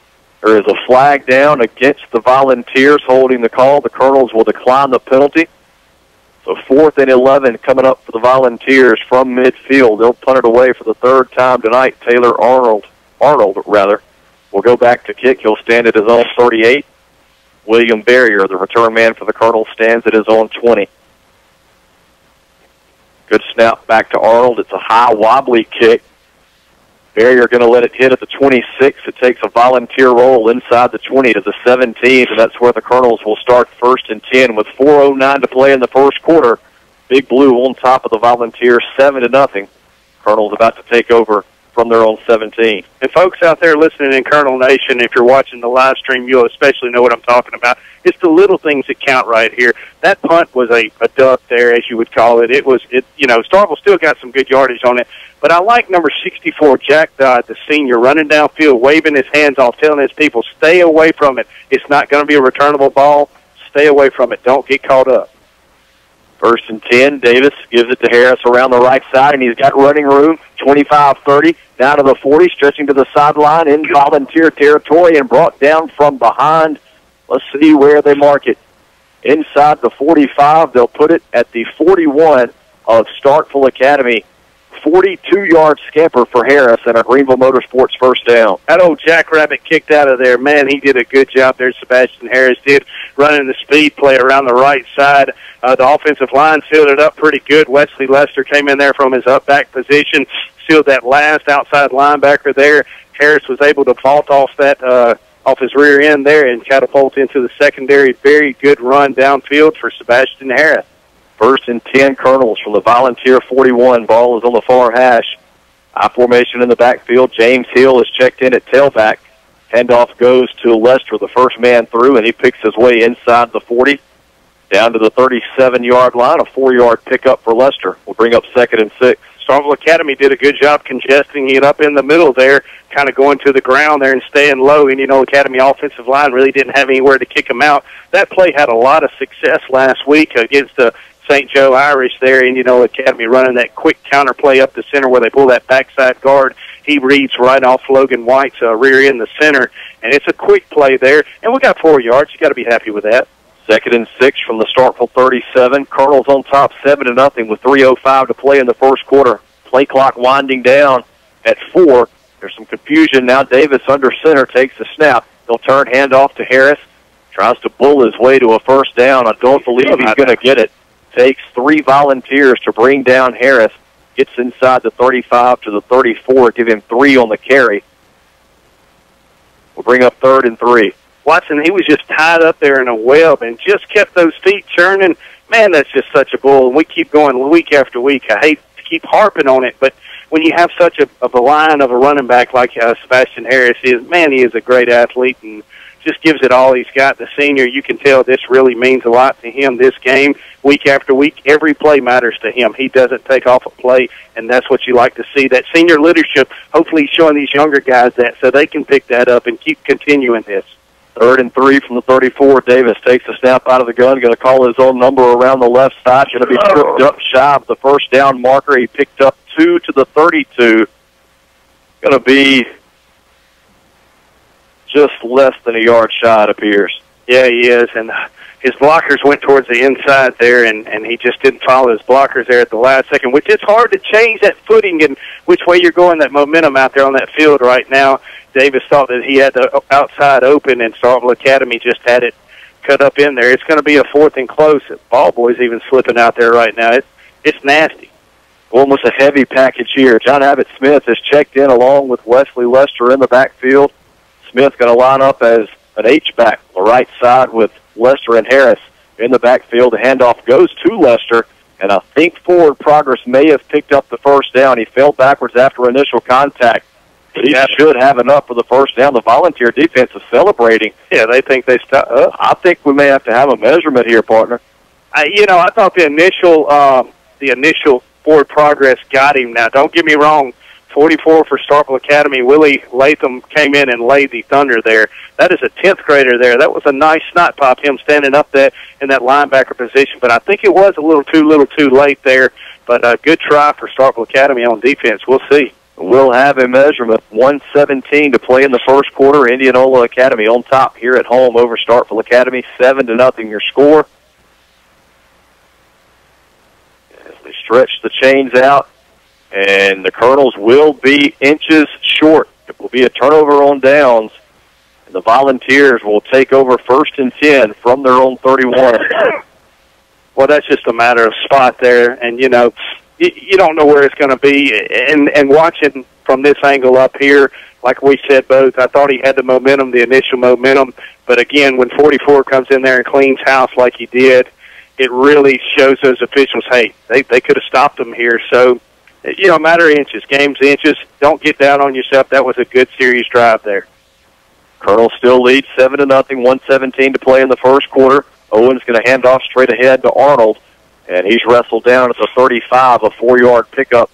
There is a flag down against the Volunteers holding the call. The Colonels will decline the penalty. So 4th and 11 coming up for the Volunteers from midfield. They'll punt it away for the 3rd time tonight. Taylor Arnold will go back to kick. He'll stand at his own 38. William Barrier, the return man for the Colonels, stands at his own 20. Good snap back to Arnold. It's a high, wobbly kick. Barrier going to let it hit at the 26. It takes a Volunteer roll inside the 20 to the 17, and that's where the Colonels will start 1st and 10 with 4:09 to play in the first quarter. Big Blue on top of the Volunteers, 7-0. Colonels about to take over from their own 17. And folks out there listening in Colonel Nation, if you're watching the live stream, you'll especially know what I'm talking about. It's the little things that count right here. That punt was a duck there, as you would call it. Starkville still got some good yardage on it. But I like number 64, Jack Dodd, the senior, running downfield, waving his hands off, telling his people, stay away from it. It's not going to be a returnable ball. Stay away from it. Don't get caught up. 1st and 10. Davis gives it to Harris around the right side, and he's got running room. 25-30, down to the 40, stretching to the sideline in Volunteer territory and brought down from behind. Let's see where they mark it. Inside the 45, they'll put it at the 41 of Starkville Academy. 42-yard scamper for Harris and a Greenville Motorsports first down. That old Jackrabbit kicked out of there. Man, he did a good job there, Sebastian Harris did, running the speed play around the right side. The offensive line filled it up pretty good. Wesley Lester came in there from his up back position, sealed that last outside linebacker there. Harris was able to vault off that off his rear end there and catapult into the secondary. Very good run downfield for Sebastian Harris. 1st and 10, Colonels from the Volunteer 41. Ball is on the far hash. I formation in the backfield. James Hill is checked in at tailback. Handoff goes to Lester, the first man through, and he picks his way inside the 40 down to the 37-yard line. A 4-yard pickup for Lester. We'll bring up 2nd and 6. Starkville Academy did a good job congesting it up in the middle there, kind of going to the ground there and staying low. Indianola Academy offensive line really didn't have anywhere to kick them out. That play had a lot of success last week against the St. Joe Irish there. Indianola Academy running that quick counter play up the center where they pull that backside guard. He reads right off Logan White's rear in the center, and it's a quick play there. And we got 4 yards. You got to be happy with that. 2nd and 6 from the Starkville 37. Colonels on top 7-0 with 3:05 to play in the first quarter. Play clock winding down at 4. There's some confusion now. Davis under center takes the snap. He'll turn handoff to Harris. Tries to bull his way to a first down. I don't believe he's going to get it. Takes 3 Volunteers to bring down Harris. Gets inside the 35 to the 34. Give him 3 on the carry. We'll bring up 3rd and 3. Watson, he was just tied up there in a web and just kept those feet churning. Man, that's just such a bull. And we keep going week after week. I hate to keep harping on it, but when you have such a line of a running back like Sebastian Harris is, man, he is a great athlete and just gives it all he's got. The senior, you can tell this really means a lot to him this game. Week after week, every play matters to him. He doesn't take off a play, and that's what you like to see. That senior leadership, hopefully showing these younger guys that so they can pick that up and keep continuing this. 3rd and 3 from the 34. Davis takes the snap out of the gun, going to call his own number around the left side. Going to be tripped up shy of the first down marker. He picked up 2 to the 32. Going to be just less than a yard shy, it appears. Yeah, he is, and his blockers went towards the inside there, and he just didn't follow his blockers there at the last second, which is hard to change that footing and which way you're going, that momentum out there on that field right now. Davis thought that he had the outside open, and Starkville Academy just had it cut up in there. It's going to be a 4th and close. Ball boy's even slipping out there right now. It's nasty. Almost a heavy package here. John Abbott Smith is checked in along with Wesley Lester in the backfield. Smith going to line up as an H-back on the right side with Lester and Harris in the backfield. The handoff goes to Lester, and I think forward progress may have picked up the first down. He fell backwards after initial contact. But he should have enough for the first down. The Volunteer defense is celebrating. Yeah, they think they stopped. I think we may have to have a measurement here, partner. I thought the initial forward progress got him. Now, don't get me wrong. 44 for Starkville Academy. Willie Latham came in and laid the thunder there. That is a 10th grader there. That was a nice snot pop, him standing up there in that linebacker position. But I think it was a little too late there. But a good try for Starkville Academy on defense. We'll see. We'll have a measurement. 1:17 to play in the first quarter. Indianola Academy on top here at home over Starkville Academy. 7-0 your score. As they stretch the chains out, and the Colonels will be inches short. It will be a turnover on downs, and the Volunteers will take over 1st and 10 from their own 31. Well, that's just a matter of spot there, and you don't know where it's going to be. And watching from this angle up here, like we said both, I thought he had the momentum, the initial momentum. But again, when 44 comes in there and cleans house like he did, it really shows those officials, hey, they could have stopped him here. So, matter of inches, game's inches. Don't get down on yourself. That was a good serious drive there. Colonel still leads 7-0, 1:17 to play in the first quarter. Owen's going to hand off straight ahead to Arnold. And he's wrestled down at the 35, a 4-yard pickup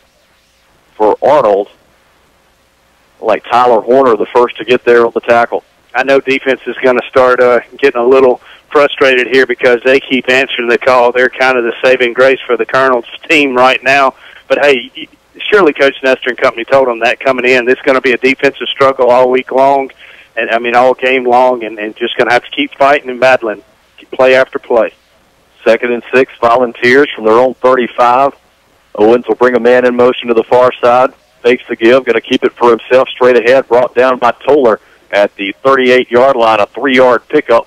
for Arnold. Like Tyler Horner, the first to get there on the tackle. I know defense is going to start getting a little frustrated here because they keep answering the call. They're kind of the saving grace for the Colonels team right now. But, hey, surely Coach Nestor and company told them that coming in. This is going to be a defensive struggle all week long, and all game long, and just going to have to keep fighting and battling, play after play. 2nd and 6, Volunteers from their own 35. Owens will bring a man in motion to the far side. Fakes the give, going to keep it for himself straight ahead. Brought down by Toller at the 38-yard line, a 3-yard pickup.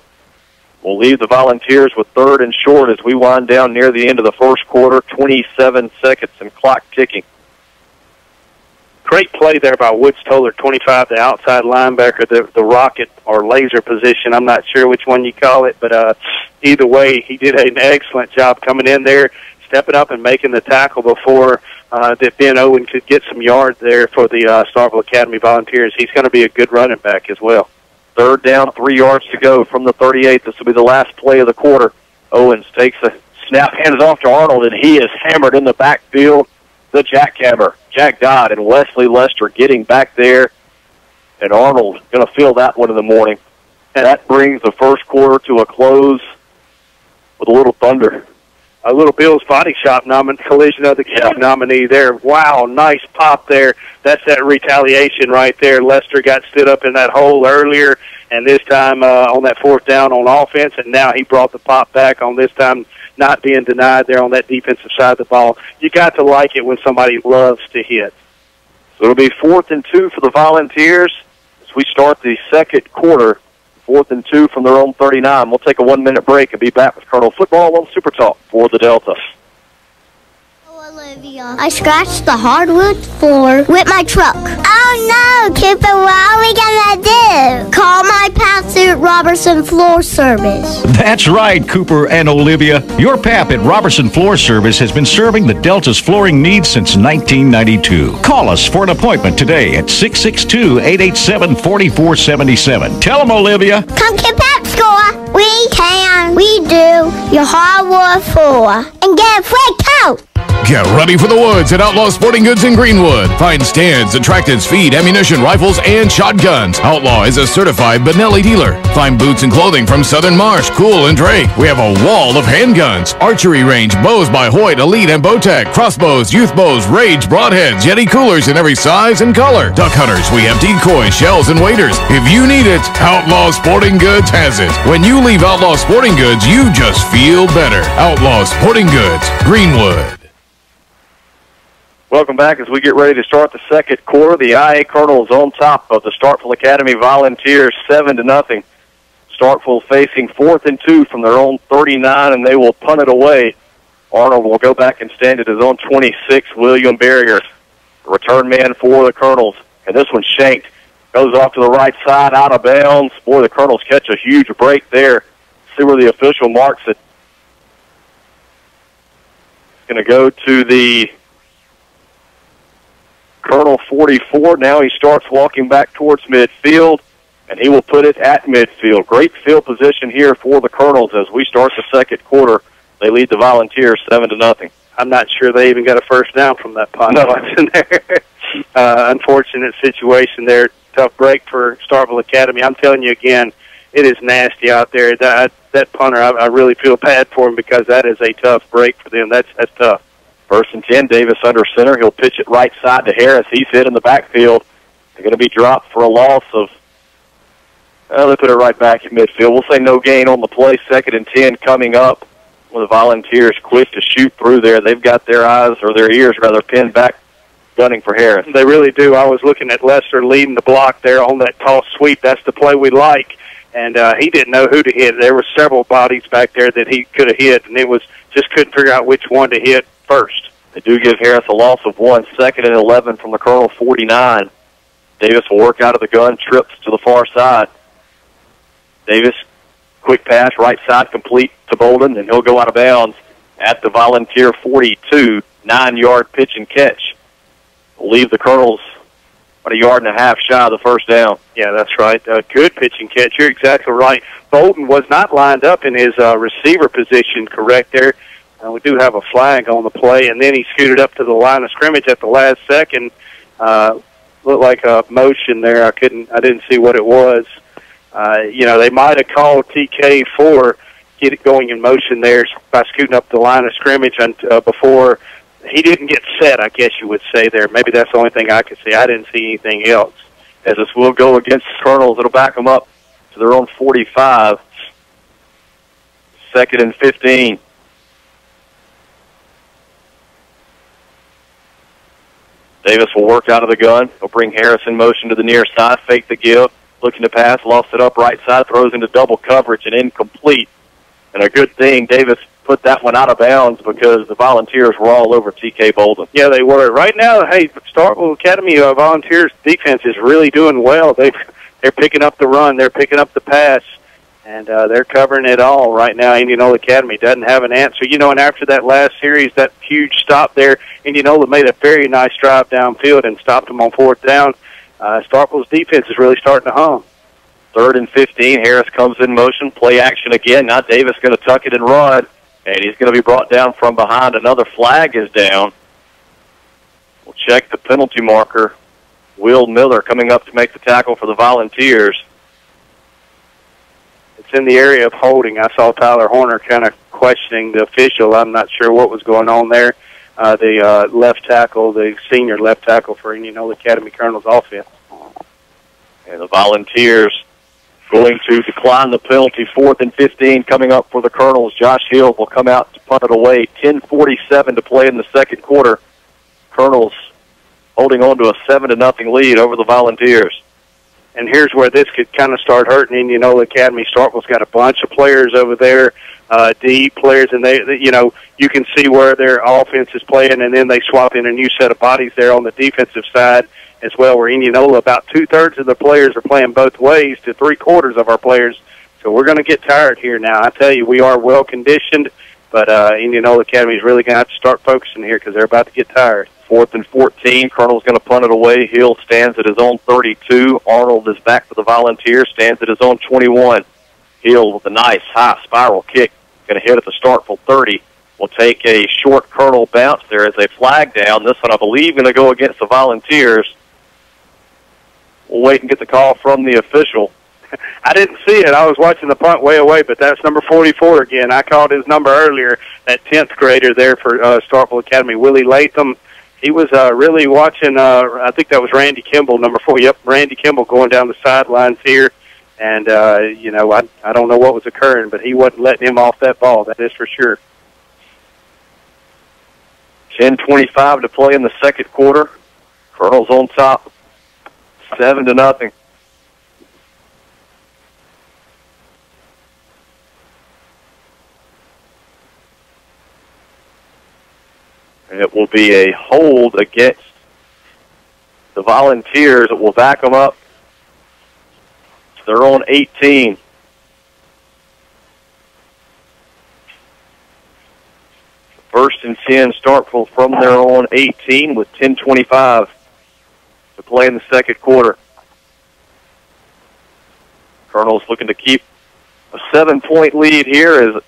We'll leave the Volunteers with third and short as we wind down near the end of the first quarter, 27 seconds and clock ticking. Great play there by Woods Toller, 25, the outside linebacker, the rocket or laser position. I'm not sure which one you call it, but either way, he did an excellent job coming in there, stepping up and making the tackle before that Ben Owen could get some yards there for the Starkville Academy Volunteers. He's going to be a good running back as well. Third down, 3 yards to go from the 38. This will be the last play of the quarter. Owens takes a snap, hands it off to Arnold, and he is hammered in the backfield. The jackhammer, Jack Dodd and Wesley Lester getting back there, and Arnold going to feel that one in the morning. And that brings the first quarter to a close with a little thunder. A little Bill's Body Shop collision of the game nominee there. Wow, nice pop there. That's that retaliation right there. Lester got stood up in that hole earlier, and this time on that fourth down on offense, and now he brought the pop back on this time, not being denied there on that defensive side of the ball. You got to like it when somebody loves to hit. So it'll be 4th and 2 for the Volunteers as we start the second quarter. 4th and 2 from their own 39. We'll take a 1-minute break and be back with Colonel Football on Super Talk for the Delta. Olivia, I scratched the hardwood floor with my truck. Oh no, Cooper, what are we gonna do? Call my pals at Robertson Floor Service. That's right, Cooper and Olivia. Your pap at Robertson Floor Service has been serving the Delta's flooring needs since 1992. Call us for an appointment today at 662-887-4477. Tell them, Olivia. Come to Pep Score. We can. We do. Your hardwood floor. And get a free coat. Get ready for the woods at Outlaw Sporting Goods in Greenwood. Find stands, attractants, feed, ammunition, rifles, and shotguns. Outlaw is a certified Benelli dealer. Find boots and clothing from Southern Marsh, Cool, and Drake. We have a wall of handguns, archery range, bows by Hoyt, Elite, and Bowtech, crossbows, youth bows, Rage, broadheads, Yeti coolers in every size and color. Duck hunters, we have decoys, shells, and waders. If you need it, Outlaw Sporting Goods has it. When you leave Outlaw Sporting Goods, you just feel better. Outlaw Sporting Goods, Greenwood. Welcome back as we get ready to start the second quarter. The IA Colonels on top of the Starkville Academy Volunteers, 7-0. Starkville facing 4th and 2 from their own 39, and they will punt it away. Arnold will go back and stand at his own 26. William Barrier, the return man for the Colonels. And this one shanked. Goes off to the right side, out of bounds. Boy, the Colonels catch a huge break there. See where the official marks it. Going to go to the Colonel 44. Now he starts walking back towards midfield, and he will put it at midfield. Great field position here for the Colonels as we start the second quarter. They lead the Volunteers 7-0. I'm not sure they even got a first down from that punt. No. In there. Unfortunate situation there. Tough break for Starkville Academy. I'm telling you again, it is nasty out there. That punter, I really feel bad for him because that is a tough break for them. That's tough. 1st and 10, Davis under center. He'll pitch it right side to Harris. He's hit in the backfield. They're going to be dropped for a loss of, they put it right back in midfield. We'll say no gain on the play. 2nd and 10 coming up with the Volunteers quick to shoot through there. They've got their eyes, or their ears rather, pinned back, gunning for Harris. They really do. I was looking at Lester leading the block there on that toss sweep. That's the play we like. And he didn't know who to hit. There were several bodies back there that he could have hit, and it was just couldn't figure out which one to hit first. They do give Harris a loss of 1. 2nd and 11 from the Colonel 49. Davis will work out of the gun, trips to the far side. Davis, quick pass, right side, complete to Bolden, and he'll go out of bounds at the Volunteer 42, 9-yard pitch and catch. Will leave the Colonels about a yard and a half shy of the first down. Yeah, that's right. Good pitch and catch. You're exactly right. Bolden was not lined up in his receiver position correct there. We do have a flag on the play, and then he scooted up to the line of scrimmage at the last second. Looked like a motion there. I didn't see what it was. They might have called TK for get it going in motion there by scooting up the line of scrimmage before he didn't get set, I guess you would say there. Maybe that's the only thing I could see. I didn't see anything else. As this will go against the Colonels, it'll back them up to their own 45. 2nd and 15. Davis will work out of the gun. He'll bring Harris in motion to the near side, fake the give, looking to pass, lost it up right side, throws into double coverage and incomplete. And a good thing Davis put that one out of bounds because the Volunteers were all over T.K. Bolden. Yeah, they were. Right now, hey, Starkville Academy Volunteers defense is really doing well. They're picking up the run. They're picking up the pass. And they're covering it all right now. Indianola Academy doesn't have an answer. You know, and after that last series, that huge stop there, Indianola made a very nice drive downfield and stopped them on fourth down. Starkville's defense is really starting to hum. 3rd and 15. Harris comes in motion. Play action again. Now Davis going to tuck it and run. And he's going to be brought down from behind. Another flag is down. We'll check the penalty marker. Will Miller coming up to make the tackle for the Volunteers. It's in the area of holding. I saw Tyler Horner kind of questioning the official. I'm not sure what was going on there. The left tackle, the senior left tackle for Indianola Academy Colonel's offense. And the Volunteers going to decline the penalty. 4th and 15 coming up for the Colonels. Josh Hill will come out to punt it away. 10:47 to play in the second quarter. Colonels holding on to a 7-0 lead over the Volunteers. And here's where this could kind of start hurting Indianola Academy. Starkville's got a bunch of players over there, D players, and they, you know, you can see where their offense is playing, and then they swap in a new set of bodies there on the defensive side as well, where Indianola, about 2/3 of the players are playing both ways to 3/4 of our players. So we're going to get tired here now. I tell you, we are well conditioned, but Indianola Academy is really going to have to start focusing here because they're about to get tired. 4th and 14. Colonel's going to punt it away. Hill stands at his own 32. Arnold is back for the Volunteers, stands at his own 21. Hill with a nice high spiral kick. Going to hit at the Starkville 30. Will take a short Colonel bounce. There is a flag down. This one, I believe, going to go against the Volunteers. We'll wait and get the call from the official. I didn't see it. I was watching the punt way away, but that's number 44 again. I called his number earlier, that 10th grader there for Starkville Academy, Willie Latham. He was really watching, I think that was Randy Kimball, number 4. Yep, Randy Kimball going down the sidelines here. And, you know, I don't know what was occurring, but he wasn't letting him off that ball, that is for sure. 10:25 to play in the second quarter. Colonel's on top, 7-0. It will be a hold against the Volunteers. It will back them up to their own 18. First and 10, Starkville from their own 18 with 10:25 to play in the second quarter. Colonel's looking to keep a 7-point lead here as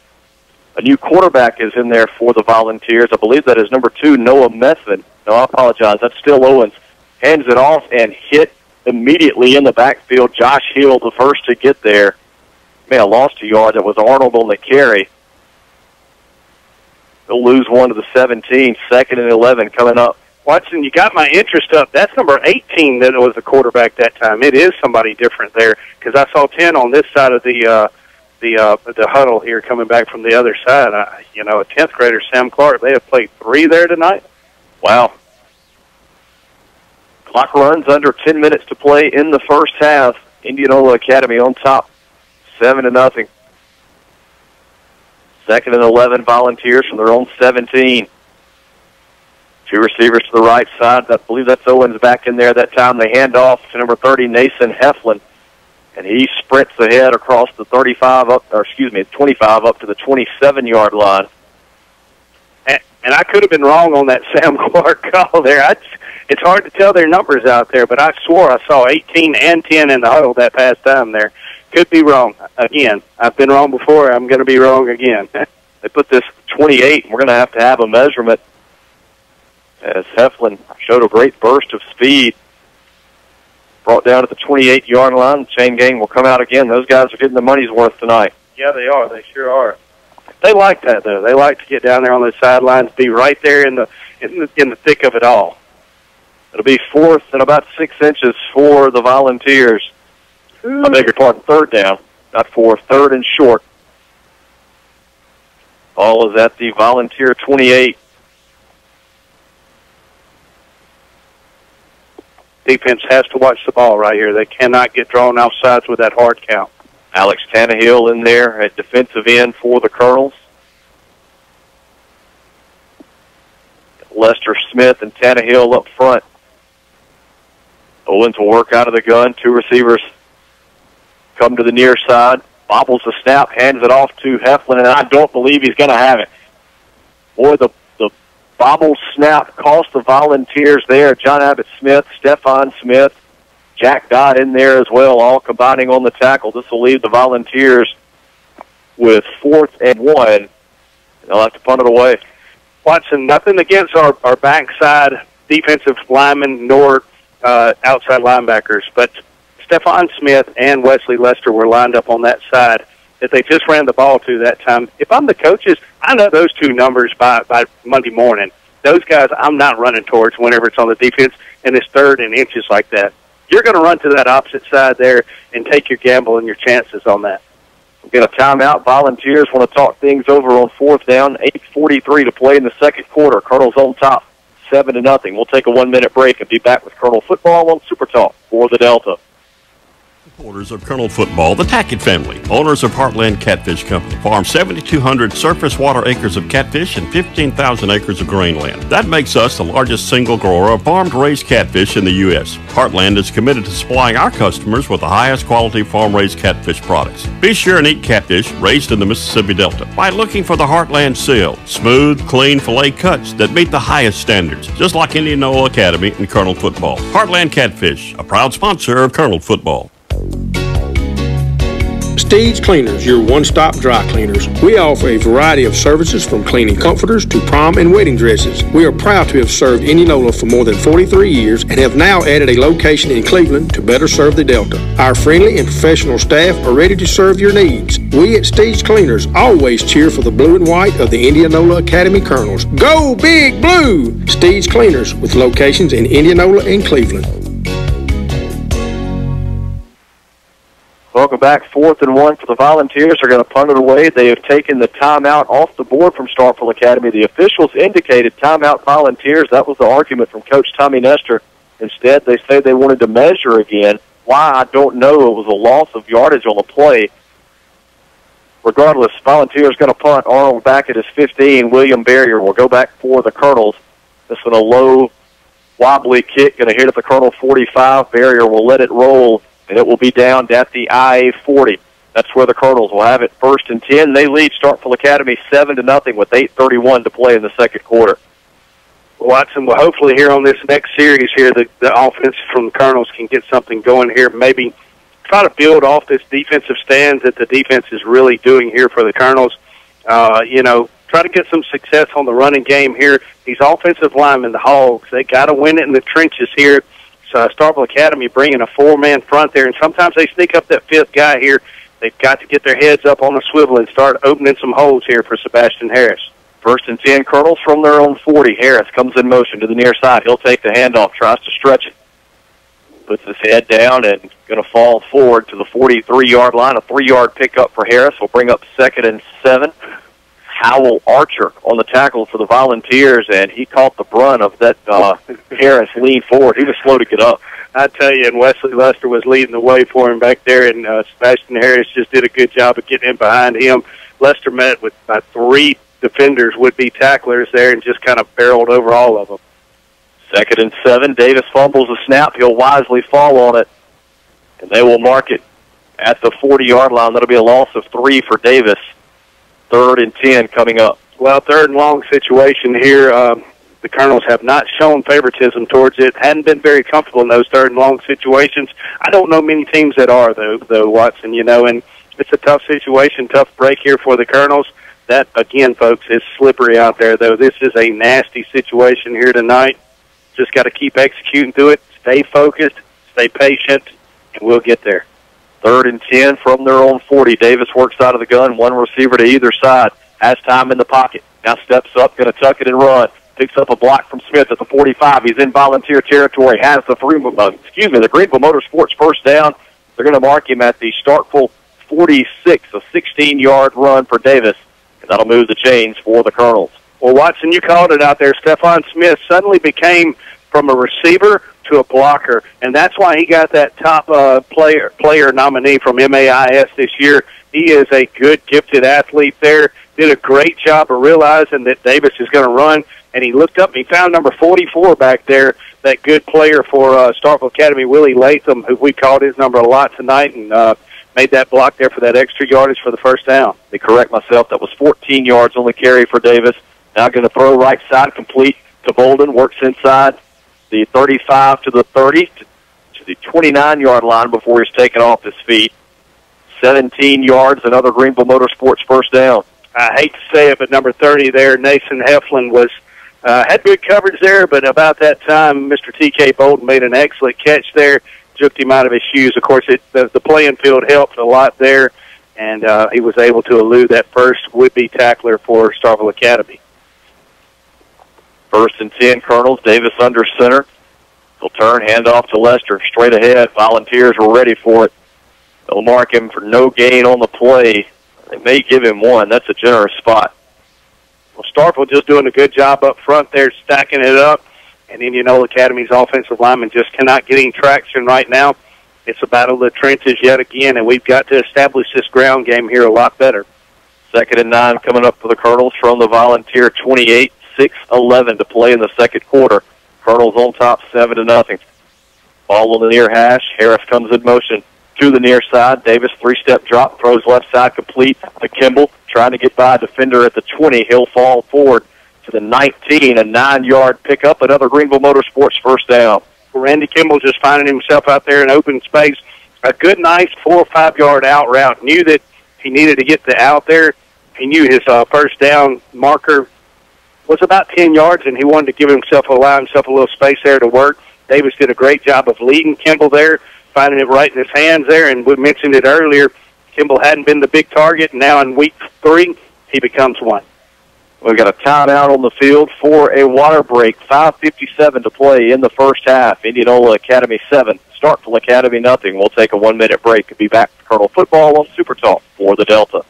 a new quarterback is in there for the Volunteers. I believe that is number 2, Noah Methvin. No, I apologize. That's still Owens. Hands it off and hit immediately in the backfield. Josh Hill, the first to get there. May have lost a yard. That was Arnold on the carry. They'll lose one to the 17. 2nd and 11 coming up. Watson, you got my interest up. That's number 18 that was the quarterback that time. It is somebody different there because I saw 10 on this side of the huddle here coming back from the other side. You know, a 10th grader, Sam Clark, they have played 3 there tonight. Wow. Clock runs under 10 minutes to play in the first half. Indianola Academy on top, 7-0. 2nd and 11, Volunteers from their own 17. 2 receivers to the right side. I believe that's Owens back in there that time. They hand off to number 30, Nason Heflin. And he sprints ahead across the 25 up, or excuse me, 25 up to the 27-yard line. And I could have been wrong on that Sam Clark call there. It's hard to tell their numbers out there, but I swore I saw 18 and 10 in the huddle that past time there. Could be wrong. Again, I've been wrong before. I'm going to be wrong again. They put this 28, and we're going to have a measurement as Heflin showed a great burst of speed. Brought down at the 28-yard line. The chain gang will come out again. Those guys are getting the money's worth tonight. Yeah, they are. They sure are. They like that, though. They like to get down there on the sidelines, be right there in the thick of it all. It'll be 4th and about 6 inches for the Volunteers. I beg your pardon, 3rd down, not 4th, 3rd and short. Ball is at the Volunteer 28. defense has to watch the ball right here. They cannot get drawn off sides with that hard count. Alex Tannehill in there at defensive end for the Colonels. Lester Smith and Tannehill up front. Owens will work out of the gun. Two receivers come to the near side. Bobbles the snap, hands it off to Heflin, and I don't believe he's going to have it. Boy, the bobble snap cost the Volunteers there. John Abbott Smith, Stephon Smith, Jack Dodd in there as well, all combining on the tackle. This will leave the Volunteers with 4th and 1. They'll have to punt it away. Watson, nothing against our backside defensive linemen nor outside linebackers, but Stephon Smith and Wesley Lester were lined up on that side that they just ran the ball to that time. If I'm the coaches, I know those two numbers by Monday morning. Those guys I'm not running towards whenever it's on the defense and it's 3rd and inches like that. You're going to run to that opposite side there and take your gamble and your chances on that. We'll get a timeout. Volunteers want to talk things over on 4th down. 8:43 to play in the second quarter. Colonel's on top, 7-0. We'll take a 1-minute break and be back with Colonel Football on Super Talk for the Delta. Supporters of Colonel Football, the Tackett family, owners of Heartland Catfish Company, farm 7,200 surface water acres of catfish and 15,000 acres of grain land. That makes us the largest single grower of farm-raised catfish in the U.S. Heartland is committed to supplying our customers with the highest quality farm-raised catfish products. Be sure and eat catfish raised in the Mississippi Delta by looking for the Heartland seal, smooth, clean fillet cuts that meet the highest standards, just like Indianola Academy and Colonel Football. Heartland Catfish, a proud sponsor of Colonel Football. Steve's Cleaners, your one-stop dry cleaners. We offer a variety of services from cleaning comforters to prom and wedding dresses. We are proud to have served Indianola for more than 43 years and have now added a location in Cleveland to better serve the Delta. Our friendly and professional staff are ready to serve your needs. We at Steve's Cleaners always cheer for the blue and white of the Indianola Academy Colonels. Go Big Blue! Steve's Cleaners with locations in Indianola and Cleveland. Welcome back. 4th and 1 for the Volunteers. They're going to punt it away. They have taken the timeout off the board from Starkville Academy. The officials indicated timeout Volunteers. That was the argument from Coach Tommy Nestor. Instead, they say they wanted to measure again. Why, I don't know. It was a loss of yardage on the play. Regardless, Volunteers going to punt. Arnold back at his 15. William Barrier will go back for the Colonels. This one a low, wobbly kick. Going to hit at the Colonel 45. Barrier will let it roll, and it will be down at the IA-40. That's where the Colonels will have it 1st and 10. They lead Starkville Academy 7-0 with 8:31 to play in the second quarter. Watson, well, hopefully here on this next series here, the offense from the Colonels can get something going here. Maybe try to build off this defensive stand that the defense is really doing here for the Colonels. Try to get some success on the running game here. These offensive linemen, the Hogs, they got to win it in the trenches here. So Starkville Academy bringing a 4-man front there, and sometimes they sneak up that 5th guy here. They've got to get their heads up on the swivel and start opening some holes here for Sebastian Harris. 1st and 10, Colonels from their own 40. Harris comes in motion to the near side. He'll take the handoff, tries to stretch it. Puts his head down and going to fall forward to the 43-yard line. A 3-yard pickup for Harris will bring up 2nd and 7. Howell Archer on the tackle for the Volunteers, and he caught the brunt of that Harris lean forward. He was slow to get up. I tell you, and Wesley Lester was leading the way for him back there, and Sebastian Harris just did a good job of getting in behind him. Lester met with about 3 defenders, would-be tacklers there, and just kind of barreled over all of them. 2nd and 7. Davis fumbles the snap. He'll wisely fall on it, and they will mark it at the 40-yard line. That'll be a loss of 3 for Davis. 3rd and 10 coming up. Well, 3rd and long situation here. The Colonels have not shown favoritism towards it. Hadn't been very comfortable in those 3rd and long situations. I don't know many teams that are, though, Watson, and it's a tough situation, tough break here for the Colonels. That, again, folks, is slippery out there, though. This is a nasty situation here tonight. Just got to keep executing through it, stay focused, stay patient, and we'll get there. 3rd and 10 from their own 40. Davis works out of the gun, 1 receiver to either side. Has time in the pocket. Now steps up, going to tuck it and run. Picks up a block from Smith at the 45. He's in Volunteer territory. Has the Greenville Motorsports 1st down. They're going to mark him at the Starkville 46, a 16-yard run for Davis. And that'll move the chains for the Colonels. Well, Watson, you called it out there. Stephon Smith suddenly became from a receiver to a blocker, and that's why he got that top player nominee from MAIS this year. He is a good, gifted athlete there. Did a great job of realizing that Davis is going to run, and he looked up and he found number 44 back there, that good player for Starkville Academy, Willie Latham, who we called his number a lot tonight, and made that block there for that extra yardage for the first down. To correct myself, that was 14 yards on the carry for Davis. Now going to throw right side, complete to Bolden, works inside the 35 to the 30 to the 29-yard line before he's taken off his feet. 17 yards, another Greenville Motorsports first down. I hate to say it, but number 30 there, Nathan Heflin, was had good coverage there, but about that time, Mr. T.K. Bolden made an excellent catch there, jerked him out of his shoes. Of course, the playing field helped a lot there, and he was able to elude that first would-be tackler for Starkville Academy. 1st and 10, Colonels. Davis under center. He'll turn, hand off to Lester. Straight ahead. Volunteers were ready for it. They'll mark him for no gain on the play. They may give him one. That's a generous spot. Well, Starkville just doing a good job up front there, stacking it up, and Indianola Academy's offensive linemen just cannot get any traction right now. It's a battle of the trenches yet again, and we've got to establish this ground game here a lot better. 2nd and 9 coming up for the Colonels from the Volunteer 28. 6:11 to play in the second quarter. Colonels on top, 7-0. Ball on the near hash. Harris comes in motion to the near side. Davis, 3-step drop, throws left side complete to Kimball. Trying to get by a defender at the 20. He'll fall forward to the 19. A 9-yard pickup. Another Greenville Motorsports first down. Randy Kimball just finding himself out there in open space. A good, nice 4 or 5 yard out route. Knew that he needed to get out there. He knew his first down marker was about 10 yards, and he wanted to allow himself a little space there to work. Davis did a great job of leading Kimball there, finding it right in his hands there, and we mentioned it earlier, Kimball hadn't been the big target, and now in week 3, he becomes one. We've got a timeout on the field for a water break. 5:57 to play in the first half. Indianola Academy 7, Starkville Academy nothing. We'll take a 1-minute break. Be back to Colonel Football on Super Talk for the Delta.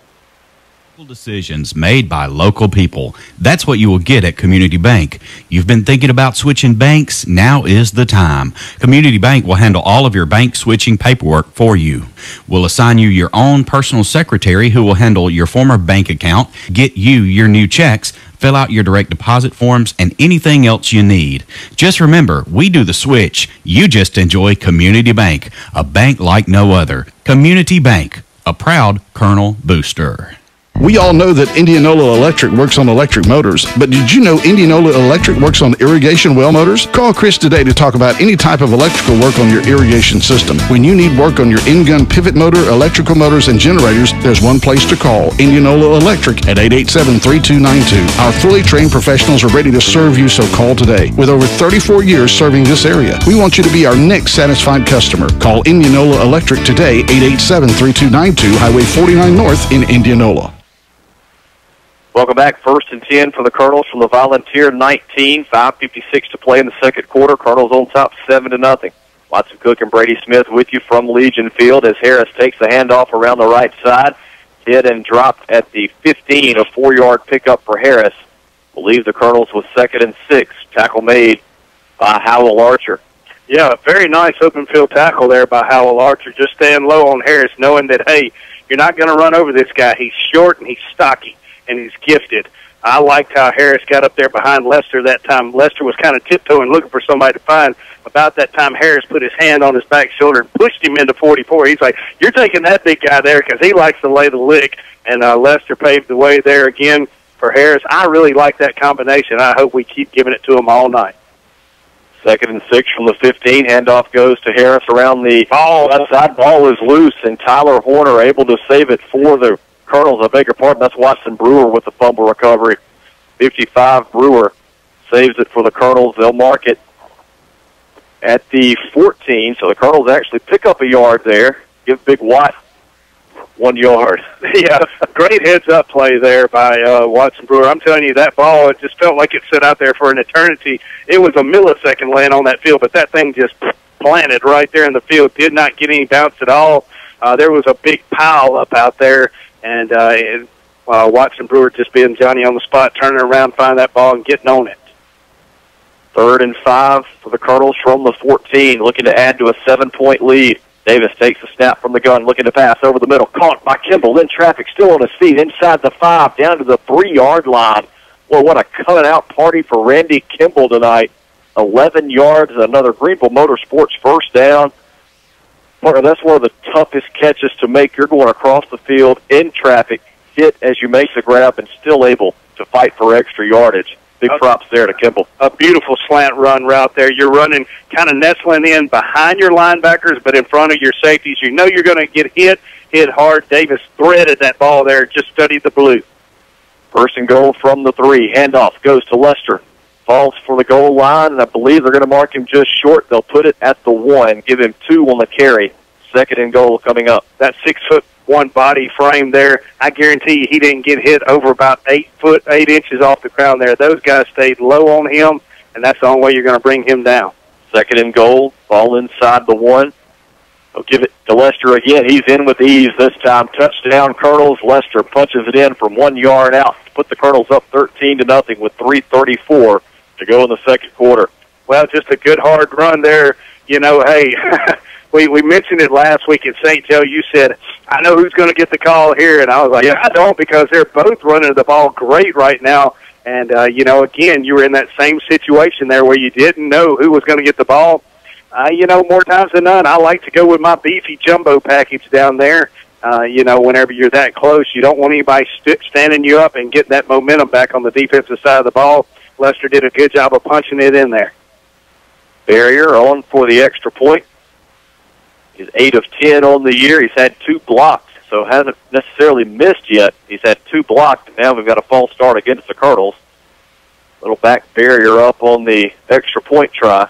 Decisions made by local people. That's what you will get at Community Bank. You've been thinking about switching banks? Now is the time. Community Bank will handle all of your bank switching paperwork for you. We'll assign you your own personal secretary who will handle your former bank account, get you your new checks, fill out your direct deposit forms, and anything else you need. Just remember, we do the switch. You just enjoy Community Bank, a bank like no other. Community Bank, a proud Colonel booster. We all know that Indianola Electric works on electric motors, but did you know Indianola Electric works on irrigation well motors? Call Chris today to talk about any type of electrical work on your irrigation system. When you need work on your in-gun pivot motor, electrical motors, and generators, there's one place to call, Indianola Electric at 887-3292. Our fully trained professionals are ready to serve you, so call today. With over 34 years serving this area, we want you to be our next satisfied customer. Call Indianola Electric today, 887-3292, Highway 49 North in Indianola. Welcome back. 1st and 10 for the Colonels from the Volunteer 19. 5:56 to play in the second quarter. Colonels on top, 7-0. Watson Cook and Brady Smith with you from Legion Field as Harris takes the handoff around the right side. Hit and dropped at the 15. A 4-yard pickup for Harris. Will leave the Colonels with 2nd and 6. Tackle made by Howell Archer. Yeah, a very nice open field tackle there by Howell Archer. Just staying low on Harris, knowing that, hey, you're not going to run over this guy. He's short and he's stocky, and he's gifted. I liked how Harris got up there behind Lester that time. Lester was kind of tiptoeing, looking for somebody to find. About that time, Harris put his hand on his back shoulder and pushed him into 44. He's like, you're taking that big guy there, because he likes to lay the lick, and Lester paved the way there again for Harris. I really like that combination. I hope we keep giving it to him all night. 2nd and 6 from the 15. Handoff goes to Harris around the ball. That side ball is loose, and Tyler Horner able to save it for the Colonels. I beg your pardon. That's Watson Brewer with the fumble recovery. 55 Brewer saves it for the Colonels. They'll mark it at the 14. So the Colonels actually pick up a yard there. Give Big Watt 1 yard. Yeah, great heads-up play there by Watson Brewer. I'm telling you, that ball, it just felt like it sat out there for an eternity. It was a millisecond laying on that field, but that thing just planted right there in the field. Did not get any bounce at all. There was a big pile up out there, and Watson Brewer just being Johnny on the spot, turning around, finding that ball, and getting on it. 3rd and 5 for the Colonels from the 14, looking to add to a 7-point lead. Davis takes a snap from the gun, looking to pass over the middle. Caught by Kimball. In traffic, still on his feet, inside the 5, down to the 3-yard line. Well, what a coming-out party for Randy Kimball tonight. 11 yards, another Greenville Motorsports first down. Partner, that's one of the toughest catches to make. You're going across the field in traffic, hit as you make the grab, and still able to fight for extra yardage. Big props there to Kimball. A beautiful slant run route there. You're running, kind of nestling in behind your linebackers, but in front of your safeties. You know you're going to get hit hard. Davis threaded that ball there, just studied the blue. 1st and goal from the 3. Handoff goes to Lester. Falls for the goal line, and I believe they're going to mark him just short. They'll put it at the 1, give him 2 on the carry. 2nd and goal coming up. That 6'1" body frame there, I guarantee you he didn't get hit over about 8 inches off the ground there. Those guys stayed low on him, and that's the only way you're going to bring him down. 2nd and goal, ball inside the 1. They'll give it to Lester again. He's in with ease this time. Touchdown, Colonels. Lester punches it in from 1 yard out to put the Colonels up 13-0 with 3:34 to go in the second quarter. Well, just a good hard run there. You know, hey, we mentioned it last week at St. Joe. You said, I know who's going to get the call here. And I was like, yeah, I don't, because they're both running the ball great right now. And, you know, again, you were in that same situation there where you didn't know who was going to get the ball. You know, more times than none, I like to go with my beefy jumbo package down there. You know, whenever you're that close, you don't want anybody standing you up and getting that momentum back on the defensive side of the ball. Lester did a good job of punching it in there. Barrier on for the extra point. He's 8 of 10 on the year. He's had 2 blocks, so hasn't necessarily missed yet. He's had 2 blocked, and now we've got a false start against the Colonels. Little back barrier up on the extra point try.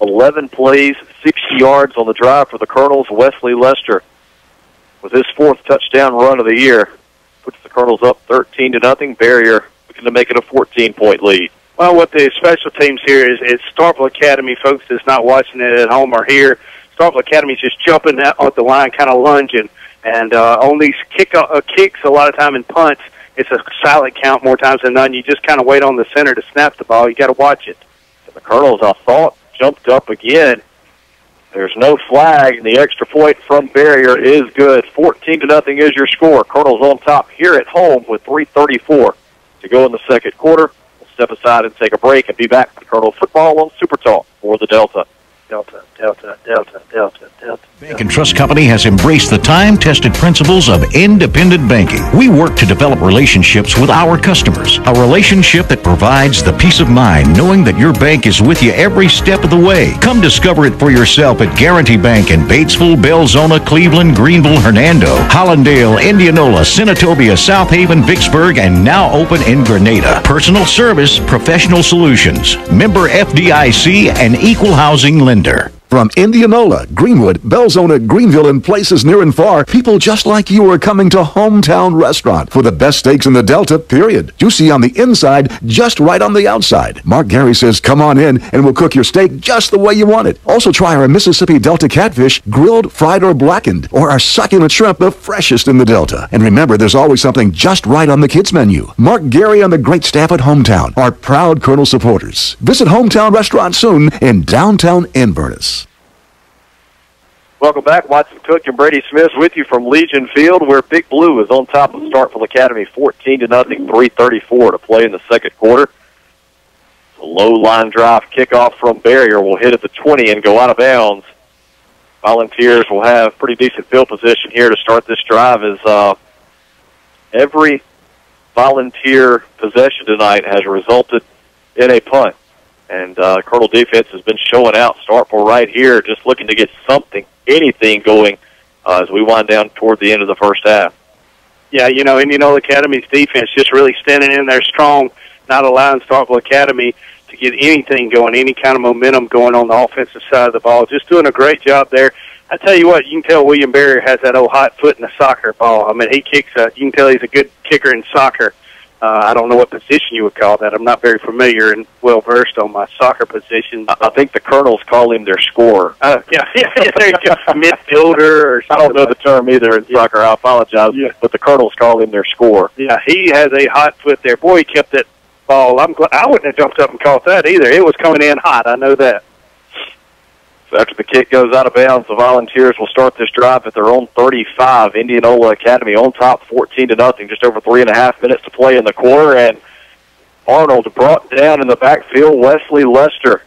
11 plays, 60 yards on the drive for the Colonels. Wesley Lester, with his 4th touchdown run of the year, puts the Colonels up 13-0. Barrier looking to make it a 14-point lead. Well, what the special teams here is Starkville Academy, folks that's not watching it at home or here. Starkville Academy is just jumping out on the line, kind of lunging. And on these kicks, a lot of time in punts, it's a silent count more times than none. You just kind of wait on the center to snap the ball. You got to watch it. The Colonels, I thought, jumped up again. There's no flag, and the extra point from Barrier is good. 14-0 is your score. Colonels on top here at home with 3:34 to go in the second quarter. We'll step aside and take a break and be back with Colonel football on Super Talk for the Delta. Delta, Delta, Delta, Delta, Delta. Bank and Trust Company has embraced the time-tested principles of independent banking. We work to develop relationships with our customers, a relationship that provides the peace of mind knowing that your bank is with you every step of the way. Come discover it for yourself at Guarantee Bank in Batesville, Belzona, Cleveland, Greenville, Hernando, Hollandale, Indianola, Senatobia, South Haven, Vicksburg, and now open in Grenada. Personal service, professional solutions. Member FDIC and equal housing lender. From Indianola, Greenwood, Belzona, Greenville, and places near and far, people just like you are coming to Hometown Restaurant for the best steaks in the Delta, period. Juicy on the inside, just right on the outside. Mark Gary says, come on in and we'll cook your steak just the way you want it. Also try our Mississippi Delta catfish, grilled, fried, or blackened, or our succulent shrimp, the freshest in the Delta. And remember, there's always something just right on the kids' menu. Mark Gary and the great staff at Hometown are proud Colonel supporters. Visit Hometown Restaurant soon in downtown Inverness. Welcome back. Watson Cook and Brady Smith with you from Legion Field, where Big Blue is on top of Starkville Academy, 14-0, 3:34 to play in the second quarter. A low line drive kickoff from Barrier will hit at the 20 and go out of bounds. Volunteers will have pretty decent field position here to start this drive, as every Volunteer possession tonight has resulted in a punt. And Colonel defense has been showing out. Starkville right here, just looking to get something, anything going as we wind down toward the end of the first half. Yeah, you know, Indianola Academy's defense just really standing in there strong, not allowing Starkville Academy to get anything going, any kind of momentum going on the offensive side of the ball. Just doing a great job there. I tell you what, you can tell William Barrier has that old hot foot in the soccer ball. I mean, he kicks you can tell he's a good kicker in soccer. I don't know what position you would call that. I'm not very familiar and well-versed on my soccer position. I think the Colonels call him their scorer. Yeah, there you go. Midfielder or something. I don't know the term either in soccer. I apologize, but the Colonels call him their scorer. Yeah, he has a hot foot there. Boy, he kept that ball. I wouldn't have jumped up and caught that either. It was coming in hot. I know that. So after the kick goes out of bounds, the Volunteers will start this drive at their own 35. Indianola Academy on top 14-0. Just over 3.5 minutes to play in the quarter, and Arnold brought down in the backfield. Wesley Lester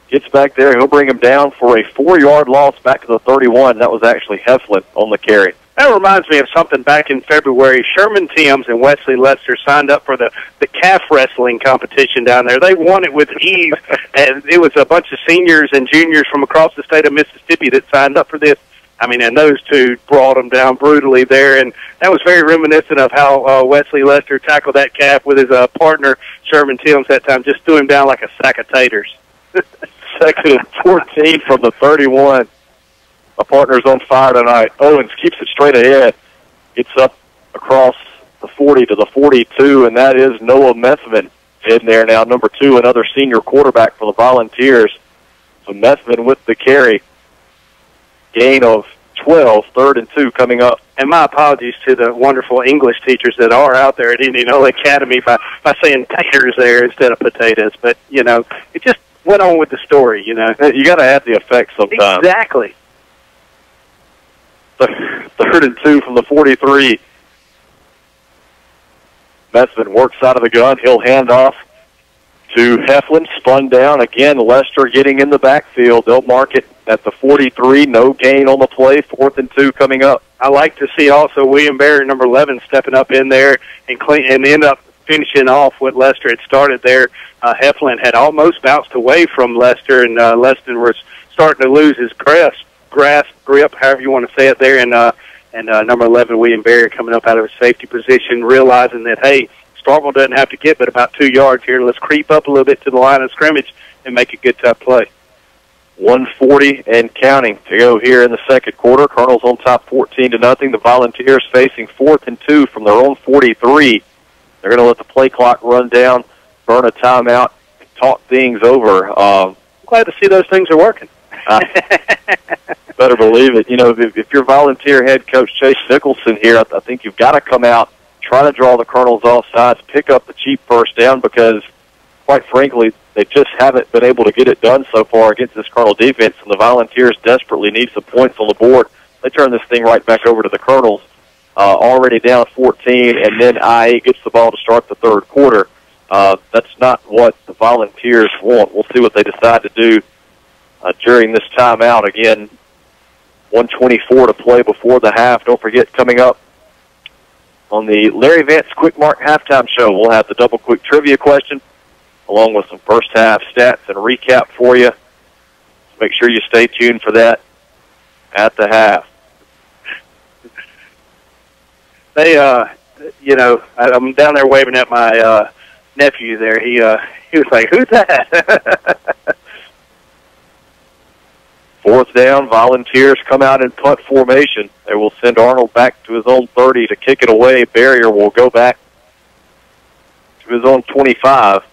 gets back there. He'll bring him down for a 4-yard loss back to the 31. That was actually Heflin on the carry. That reminds me of something back in February. Sherman Timms and Wesley Lester signed up for the calf wrestling competition down there. They won it with ease, and it was a bunch of seniors and juniors from across the state of Mississippi that signed up for this. I mean, and those two brought them down brutally there, and that was very reminiscent of how Wesley Lester tackled that calf with his partner, Sherman Timms, that time. Just threw him down like a sack of taters. Second and 14 from the 31. My partner's on fire tonight. Owens keeps it straight ahead. Gets up across the 40 to the 42, and that is Noah Methvin in there now, number 2, another senior quarterback for the Volunteers. So Methvin with the carry. Gain of 12, 3rd and 2 coming up. And my apologies to the wonderful English teachers that are out there at Indianola Academy by saying taters there instead of potatoes. But, you know, it just went on with the story, you know. You got to add the effect sometimes. Exactly. 3rd and 2 from the 43. Methvin works out of the gun. He'll hand off to Heflin. Spun down. Again, Lester getting in the backfield. They'll mark it at the 43. No gain on the play. 4th and 2 coming up. I like to see also William Barry, number 11, stepping up in there and end up finishing off what Lester had started there. Heflin had almost bounced away from Lester, and Lester was starting to lose his grip, however you want to say it there, and number 11, William Barry, coming up out of his safety position, realizing that, hey, Starkville doesn't have to get but about 2 yards here. Let's creep up a little bit to the line of scrimmage and make a good tough play. 1:40 and counting to go here in the second quarter. Colonels on top 14-0. The Volunteers facing 4th and 2 from their own 43. They're going to let the play clock run down, burn a timeout, and talk things over. Glad to see those things are working. Better believe it. You know, if you're Volunteer head coach Chase Nicholson here, I think you've got to come out, try to draw the Colonels off sides, pick up the cheap first down, because, quite frankly, they just haven't been able to get it done so far against this Colonel defense, and the Volunteers desperately need some points on the board. They turn this thing right back over to the Colonels, already down 14, and then IA gets the ball to start the third quarter. That's not what the Volunteers want. We'll see what they decide to do during this timeout. Again, 1:24 to play before the half. Don't forget, coming up on the Larry Vance Quick Mark Halftime Show, we'll have the double quick trivia question along with some first half stats and recap for you. Make sure you stay tuned for that at the half. They, you know, I'm down there waving at my nephew there. He was like, "Who's that?" 4th down, Volunteers come out in punt formation. They will send Arnold back to his own 30 to kick it away. Barrier will go back to his own 25.